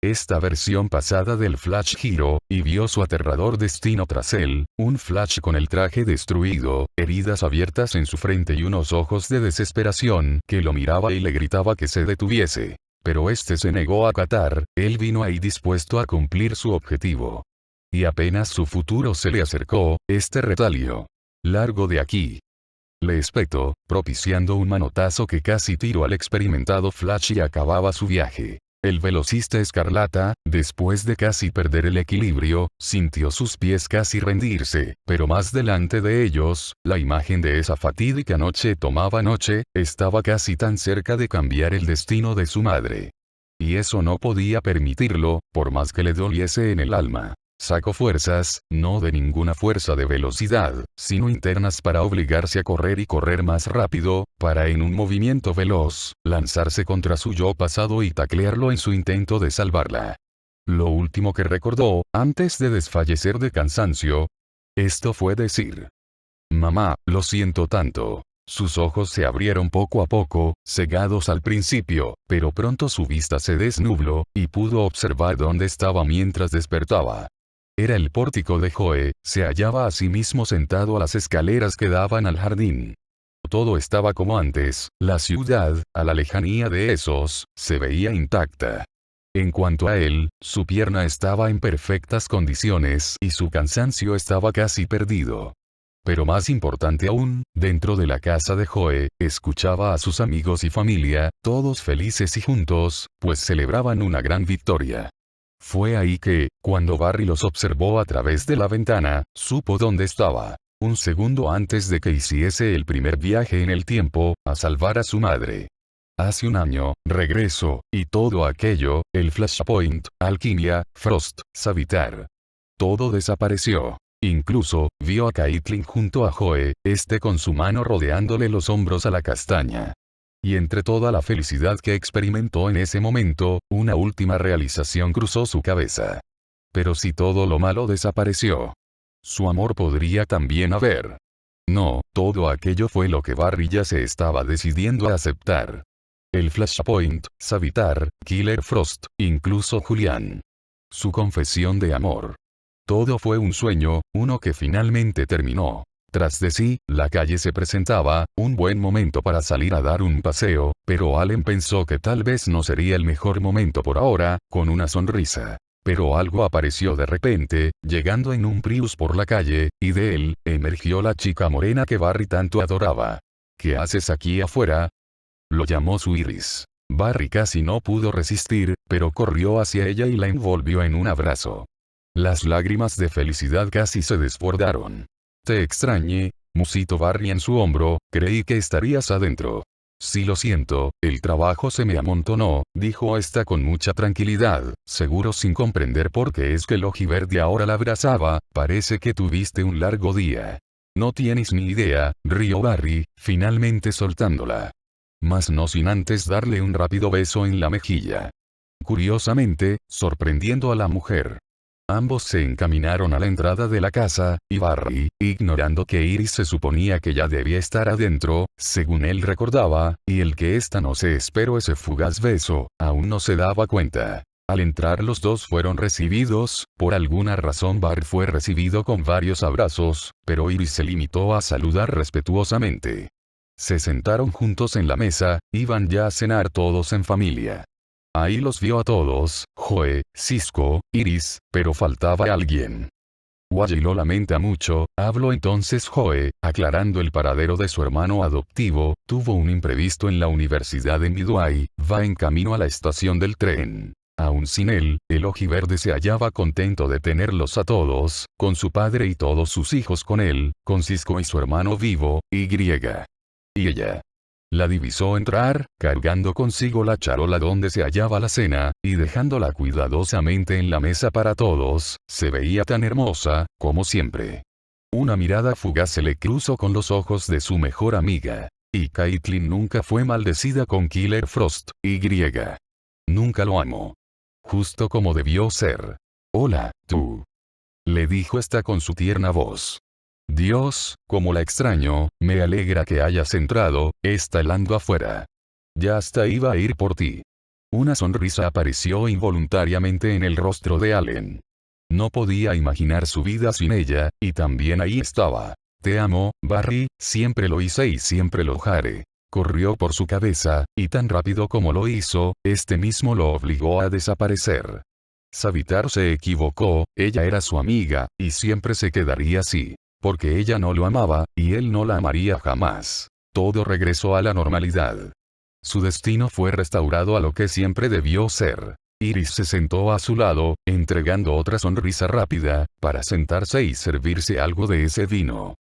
Esta versión pasada del Flash giró, y vio su aterrador destino tras él, un Flash con el traje destruido, heridas abiertas en su frente y unos ojos de desesperación, que lo miraba y le gritaba que se detuviese. Pero este se negó a acatar, él vino ahí dispuesto a cumplir su objetivo. Y apenas su futuro se le acercó, este retalió. Largo de aquí. Le espetó, propiciando un manotazo que casi tiró al experimentado Flash y acababa su viaje. El velocista escarlata, después de casi perder el equilibrio, sintió sus pies casi rendirse, pero más delante de ellos, la imagen de esa fatídica noche tomaba noche, estaba casi tan cerca de cambiar el destino de su madre. Y eso no podía permitirlo, por más que le doliese en el alma. Sacó fuerzas, no de ninguna fuerza de velocidad, sino internas para obligarse a correr y correr más rápido, para en un movimiento veloz, lanzarse contra su yo pasado y taclearlo en su intento de salvarla. Lo último que recordó, antes de desfallecer de cansancio, esto fue decir: «Mamá, lo siento tanto». Sus ojos se abrieron poco a poco, cegados al principio, pero pronto su vista se desnubló, y pudo observar dónde estaba mientras despertaba. Era el pórtico de Joe, se hallaba a sí mismo sentado a las escaleras que daban al jardín. Todo estaba como antes, la ciudad, a la lejanía de esos, se veía intacta. En cuanto a él, su pierna estaba en perfectas condiciones y su cansancio estaba casi perdido. Pero más importante aún, dentro de la casa de Joe, escuchaba a sus amigos y familia, todos felices y juntos, pues celebraban una gran victoria. Fue ahí que, cuando Barry los observó a través de la ventana, supo dónde estaba. Un segundo antes de que hiciese el primer viaje en el tiempo, a salvar a su madre. Hace un año, regreso, y todo aquello, el Flashpoint, Alquimia, Frost, Savitar. Todo desapareció. Incluso, vio a Caitlin junto a Joe, con su mano rodeándole los hombros a la castaña. Y entre toda la felicidad que experimentó en ese momento, una última realización cruzó su cabeza. Pero si todo lo malo desapareció, su amor podría también haber. No, todo aquello fue lo que Barry ya se estaba decidiendo a aceptar. El Flashpoint, Savitar, Killer Frost, incluso Julián. Su confesión de amor. Todo fue un sueño, uno que finalmente terminó. Tras de sí, la calle se presentaba, un buen momento para salir a dar un paseo, pero Allen pensó que tal vez no sería el mejor momento por ahora, con una sonrisa. Pero algo apareció de repente, llegando en un Prius por la calle, y de él, emergió la chica morena que Barry tanto adoraba. «¿Qué haces aquí afuera?», lo llamó su Iris. Barry casi no pudo resistir, pero corrió hacia ella y la envolvió en un abrazo. Las lágrimas de felicidad casi se desbordaron. «Te extrañé», musitó Barry en su hombro, «creí que estarías adentro». «Sí, lo siento, el trabajo se me amontonó», dijo esta con mucha tranquilidad, seguro sin comprender por qué es que el ojiverde ahora la abrazaba. «Parece que tuviste un largo día». «No tienes ni idea», rió Barry, finalmente soltándola. Mas no sin antes darle un rápido beso en la mejilla. Curiosamente, sorprendiendo a la mujer. Ambos se encaminaron a la entrada de la casa, y Barry, ignorando que Iris se suponía que ya debía estar adentro, según él recordaba, y el que ésta no se esperó ese fugaz beso, aún no se daba cuenta. Al entrar los dos fueron recibidos, por alguna razón Barry fue recibido con varios abrazos, pero Iris se limitó a saludar respetuosamente. Se sentaron juntos en la mesa, iban ya a cenar todos en familia. Ahí los vio a todos, Joe, Cisco, Iris, pero faltaba alguien. «Wally lo lamenta mucho», habló entonces Joe, aclarando el paradero de su hermano adoptivo, tuvo un imprevisto en la universidad de Midway, va en camino a la estación del tren. Aún sin él, el ojiverde se hallaba contento de tenerlos a todos, con su padre y todos sus hijos con él, con Cisco y su hermano vivo, Y. Y ella. La divisó entrar, cargando consigo la charola donde se hallaba la cena, y dejándola cuidadosamente en la mesa para todos. Se veía tan hermosa, como siempre. Una mirada fugaz se le cruzó con los ojos de su mejor amiga. Y Caitlyn nunca fue maldecida con Killer Frost, y. Nunca lo amó. Justo como debió ser. Hola, tú. Le dijo esta con su tierna voz. Dios, como la extraño, me alegra que hayas entrado, está helando afuera. Ya hasta iba a ir por ti. Una sonrisa apareció involuntariamente en el rostro de Allen. No podía imaginar su vida sin ella, y también ahí estaba. Te amo, Barry, siempre lo hice y siempre lo haré. Corrió por su cabeza, y tan rápido como lo hizo, este mismo lo obligó a desaparecer. Savitar se equivocó, ella era su amiga, y siempre se quedaría así. Porque ella no lo amaba, y él no la amaría jamás. Todo regresó a la normalidad. Su destino fue restaurado a lo que siempre debió ser. Iris se sentó a su lado, entregando otra sonrisa rápida, para sentarse y servirse algo de ese vino.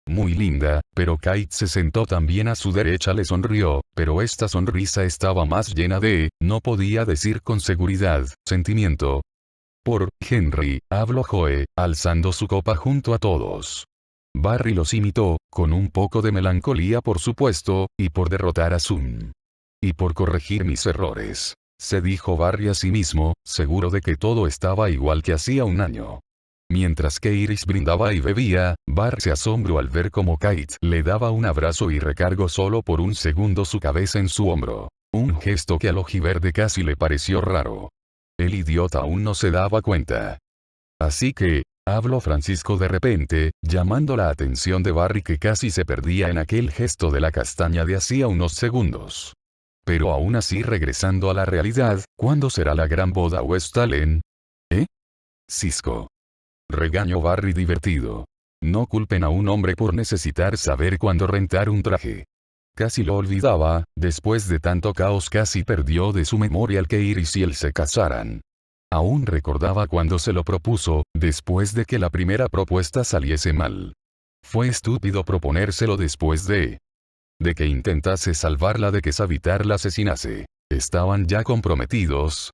Muy linda, pero Kate se sentó también a su derecha, le sonrió, pero esta sonrisa estaba más llena de, no podía decir con seguridad, sentimiento. Por Henry, habló Joe, alzando su copa junto a todos. Barry los imitó, con un poco de melancolía por supuesto, y por derrotar a Sun. Y por corregir mis errores. Se dijo Barry a sí mismo, seguro de que todo estaba igual que hacía un año. Mientras que Iris brindaba y bebía, Barry se asombró al ver cómo Kate le daba un abrazo y recargó solo por un segundo su cabeza en su hombro. Un gesto que al ojiverde casi le pareció raro. El idiota aún no se daba cuenta. Así que, habló Francisco de repente, llamando la atención de Barry que casi se perdía en aquel gesto de la castaña de hacía unos segundos. Pero aún así regresando a la realidad, ¿cuándo será la gran boda West Allen? Cisco. Regañó Barry divertido. No culpen a un hombre por necesitar saber cuándo rentar un traje. Casi lo olvidaba, después de tanto caos casi perdió de su memoria el que Iris y él se casaran. Aún recordaba cuando se lo propuso, después de que la primera propuesta saliese mal. Fue estúpido proponérselo después de que intentase salvarla de que Savitar la asesinase. Estaban ya comprometidos.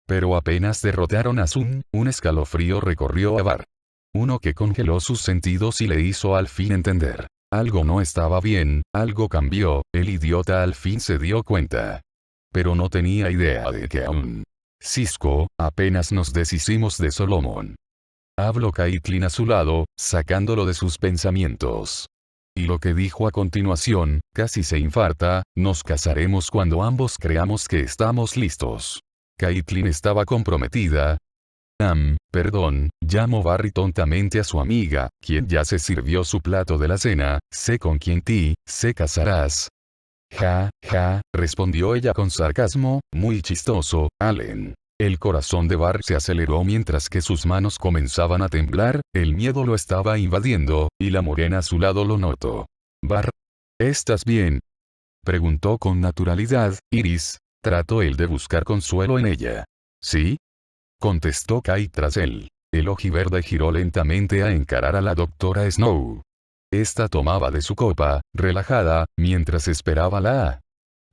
Pero apenas derrotaron a Sun, un escalofrío recorrió a Bar. Uno que congeló sus sentidos y le hizo al fin entender. Algo no estaba bien, algo cambió, el idiota al fin se dio cuenta. Pero no tenía idea de que aún. Cisco, apenas nos deshicimos de Solomon. Habló Caitlyn a su lado, sacándolo de sus pensamientos. Y lo que dijo a continuación, casi se infarta, nos casaremos cuando ambos creamos que estamos listos. Caitlyn estaba comprometida. Perdón, llamó Barry tontamente a su amiga, quien ya se sirvió su plato de la cena, sé con quién se casarás. Ja, respondió ella con sarcasmo, muy chistoso, Allen. El corazón de Barry se aceleró mientras que sus manos comenzaban a temblar, el miedo lo estaba invadiendo, y la morena a su lado lo notó. Barry, ¿estás bien? Preguntó con naturalidad, Iris, trató él de buscar consuelo en ella. ¿Sí? Contestó Kate tras él. El ojiverde giró lentamente a encarar a la doctora Snow. Esta tomaba de su copa, relajada, mientras esperaba la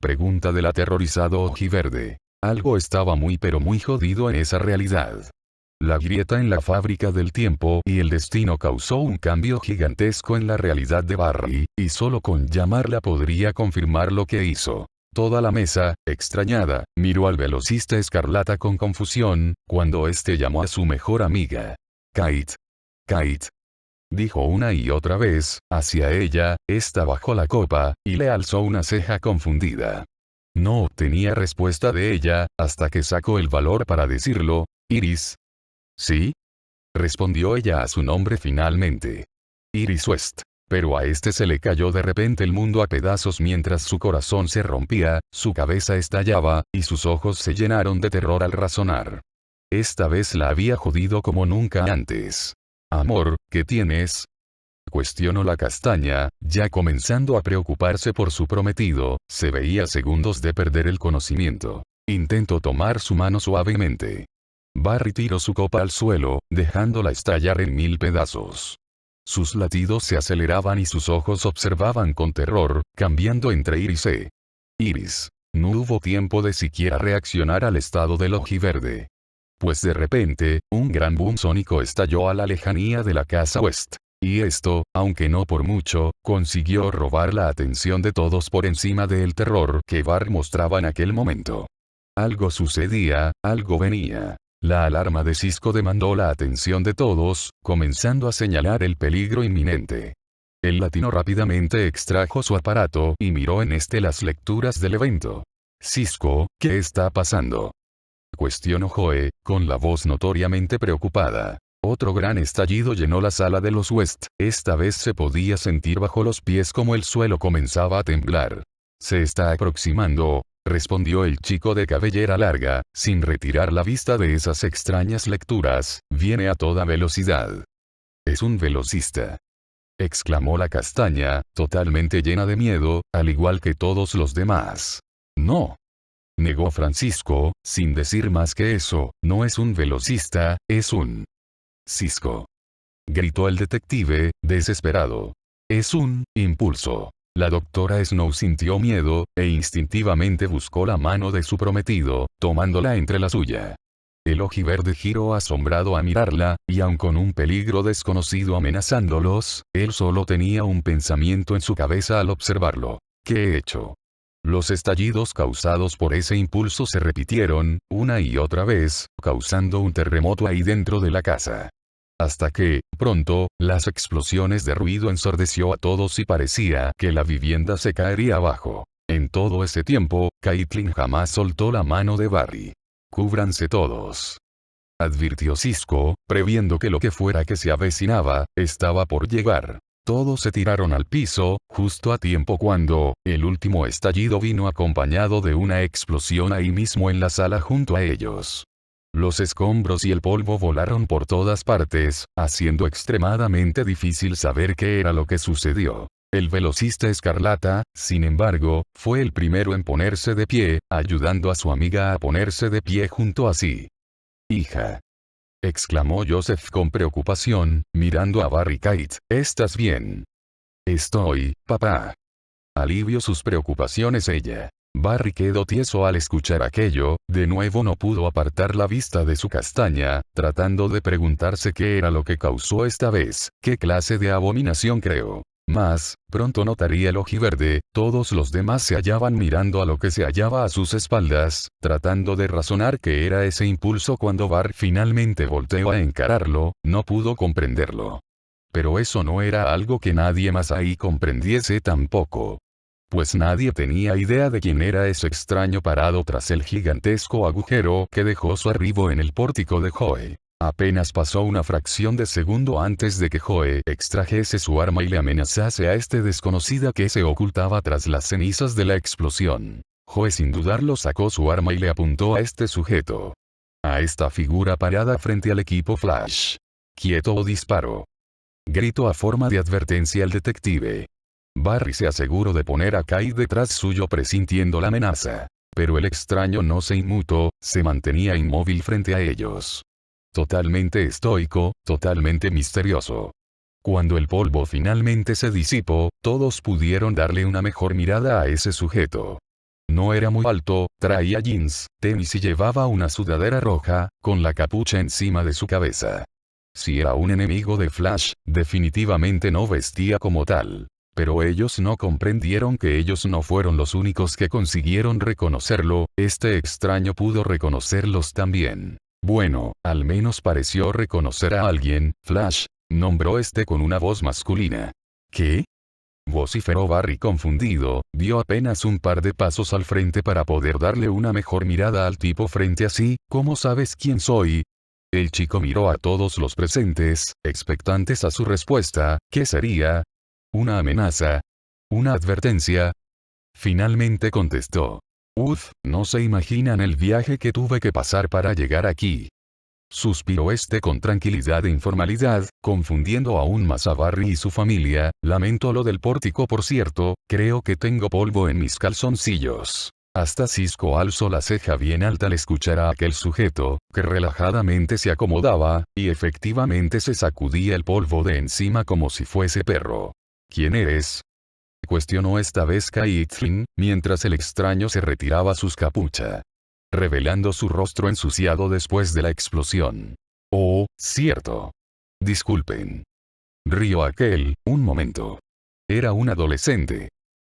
pregunta del aterrorizado ojiverde. Algo estaba muy pero muy jodido en esa realidad. La grieta en la fábrica del tiempo y el destino causó un cambio gigantesco en la realidad de Barry, y solo con llamarla podría confirmar lo que hizo. Toda la mesa, extrañada, miró al velocista escarlata con confusión, cuando éste llamó a su mejor amiga. Kate. Dijo una y otra vez, hacia ella, ésta bajó la copa, y le alzó una ceja confundida. No obtenía respuesta de ella, hasta que sacó el valor para decirlo, Iris. ¿Sí? Respondió ella a su nombre finalmente. Iris West. Pero a este se le cayó de repente el mundo a pedazos mientras su corazón se rompía, su cabeza estallaba, y sus ojos se llenaron de terror al razonar. Esta vez la había jodido como nunca antes. Amor, ¿qué tienes? Cuestionó la castaña, ya comenzando a preocuparse por su prometido, se veía segundos de perder el conocimiento. Intentó tomar su mano suavemente. Barry tiró su copa al suelo, dejándola estallar en 1000 pedazos. Sus latidos se aceleraban y sus ojos observaban con terror, cambiando entre Iris e Iris. No hubo tiempo de siquiera reaccionar al estado del ojiverde. Pues de repente, un gran boom sónico estalló a la lejanía de la casa West. Y esto, aunque no por mucho, consiguió robar la atención de todos por encima del terror que Barry mostraba en aquel momento. Algo sucedía, algo venía. La alarma de Cisco demandó la atención de todos, comenzando a señalar el peligro inminente. El latino rápidamente extrajo su aparato y miró en este las lecturas del evento. Cisco, ¿qué está pasando?, cuestionó Joe, con la voz notoriamente preocupada. Otro gran estallido llenó la sala de los West, esta vez se podía sentir bajo los pies como el suelo comenzaba a temblar. Se está aproximando, respondió el chico de cabellera larga, sin retirar la vista de esas extrañas lecturas, viene a toda velocidad. Es un velocista, exclamó la castaña, totalmente llena de miedo, al igual que todos los demás. No, negó Francisco, sin decir más que eso, no es un velocista, es un Cisco, gritó el detective, desesperado. Es un impulso. La doctora Snow sintió miedo, e instintivamente buscó la mano de su prometido, tomándola entre la suya. El ojiverde giró asombrado a mirarla, y aun con un peligro desconocido amenazándolos, él solo tenía un pensamiento en su cabeza al observarlo. ¿Qué he hecho? Los estallidos causados por ese impulso se repitieron, una y otra vez, causando un terremoto ahí dentro de la casa. Hasta que, pronto, las explosiones de ruido ensordeció a todos y parecía que la vivienda se caería abajo. En todo ese tiempo, Caitlin jamás soltó la mano de Barry. «Cúbranse todos», advirtió Cisco, previendo que lo que fuera que se avecinaba, estaba por llegar. Todos se tiraron al piso, justo a tiempo cuando, el último estallido vino acompañado de una explosión ahí mismo en la sala junto a ellos. Los escombros y el polvo volaron por todas partes, haciendo extremadamente difícil saber qué era lo que sucedió. El velocista escarlata, sin embargo, fue el primero en ponerse de pie, ayudando a su amiga a ponerse de pie junto a sí. «Hija», exclamó Joseph con preocupación, mirando a Barry Kate, ¿estás bien? «Estoy, papá». Alivió sus preocupaciones ella. Barry quedó tieso al escuchar aquello, de nuevo no pudo apartar la vista de su castaña, tratando de preguntarse qué era lo que causó esta vez, qué clase de abominación creó. Mas, pronto notaría el ojiverde, todos los demás se hallaban mirando a lo que se hallaba a sus espaldas, tratando de razonar qué era ese impulso cuando Barry finalmente volteó a encararlo, no pudo comprenderlo. Pero eso no era algo que nadie más ahí comprendiese tampoco. Pues nadie tenía idea de quién era ese extraño parado tras el gigantesco agujero que dejó su arribo en el pórtico de Joe. Apenas pasó una fracción de segundo antes de que Joe extrajese su arma y le amenazase a este desconocida que se ocultaba tras las cenizas de la explosión. Joe sin dudarlo sacó su arma y le apuntó a este sujeto. A esta figura parada frente al equipo Flash. «Quieto o disparo», gritó a forma de advertencia el detective. Barry se aseguró de poner a Kate detrás suyo presintiendo la amenaza. Pero el extraño no se inmutó, se mantenía inmóvil frente a ellos. Totalmente estoico, totalmente misterioso. Cuando el polvo finalmente se disipó, todos pudieron darle una mejor mirada a ese sujeto. No era muy alto, traía jeans, tenis y llevaba una sudadera roja, con la capucha encima de su cabeza. Si era un enemigo de Flash, definitivamente no vestía como tal. Pero ellos no comprendieron que ellos no fueron los únicos que consiguieron reconocerlo, este extraño pudo reconocerlos también. Bueno, al menos pareció reconocer a alguien. «Flash», nombró este con una voz masculina. «¿Qué?», vociferó Barry confundido, dio apenas un par de pasos al frente para poder darle una mejor mirada al tipo frente a sí. «¿Cómo sabes quién soy?». El chico miró a todos los presentes, expectantes a su respuesta. ¿Qué sería? ¿Una amenaza? ¿Una advertencia? Finalmente contestó. «Uf, no se imaginan el viaje que tuve que pasar para llegar aquí». Suspiró este con tranquilidad e informalidad, confundiendo aún más a Barry y su familia. «Lamento lo del pórtico, por cierto, creo que tengo polvo en mis calzoncillos». Hasta Cisco alzó la ceja bien alta al escuchar a aquel sujeto, que relajadamente se acomodaba, y efectivamente se sacudía el polvo de encima como si fuese perro. «¿Quién eres?», cuestionó esta vez Caitlin, mientras el extraño se retiraba sus capucha, revelando su rostro ensuciado después de la explosión. «Oh, cierto. Disculpen». Rió aquel, un momento. Era un adolescente.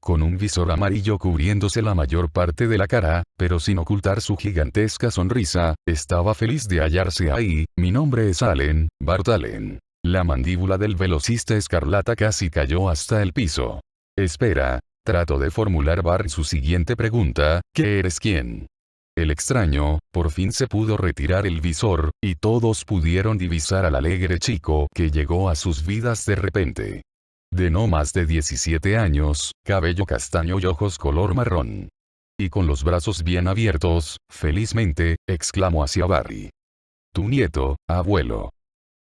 Con un visor amarillo cubriéndose la mayor parte de la cara, pero sin ocultar su gigantesca sonrisa, estaba feliz de hallarse ahí. Mi nombre es Allen, Bart Allen. La mandíbula del velocista escarlata casi cayó hasta el piso. Espera. Trató de formular Bart su siguiente pregunta, ¿qué eres quién? El extraño, por fin se pudo retirar el visor, y todos pudieron divisar al alegre chico que llegó a sus vidas de repente. De no más de 17 años, cabello castaño y ojos color marrón. Y con los brazos bien abiertos, felizmente, exclamó hacia Barry. Tu nieto, abuelo.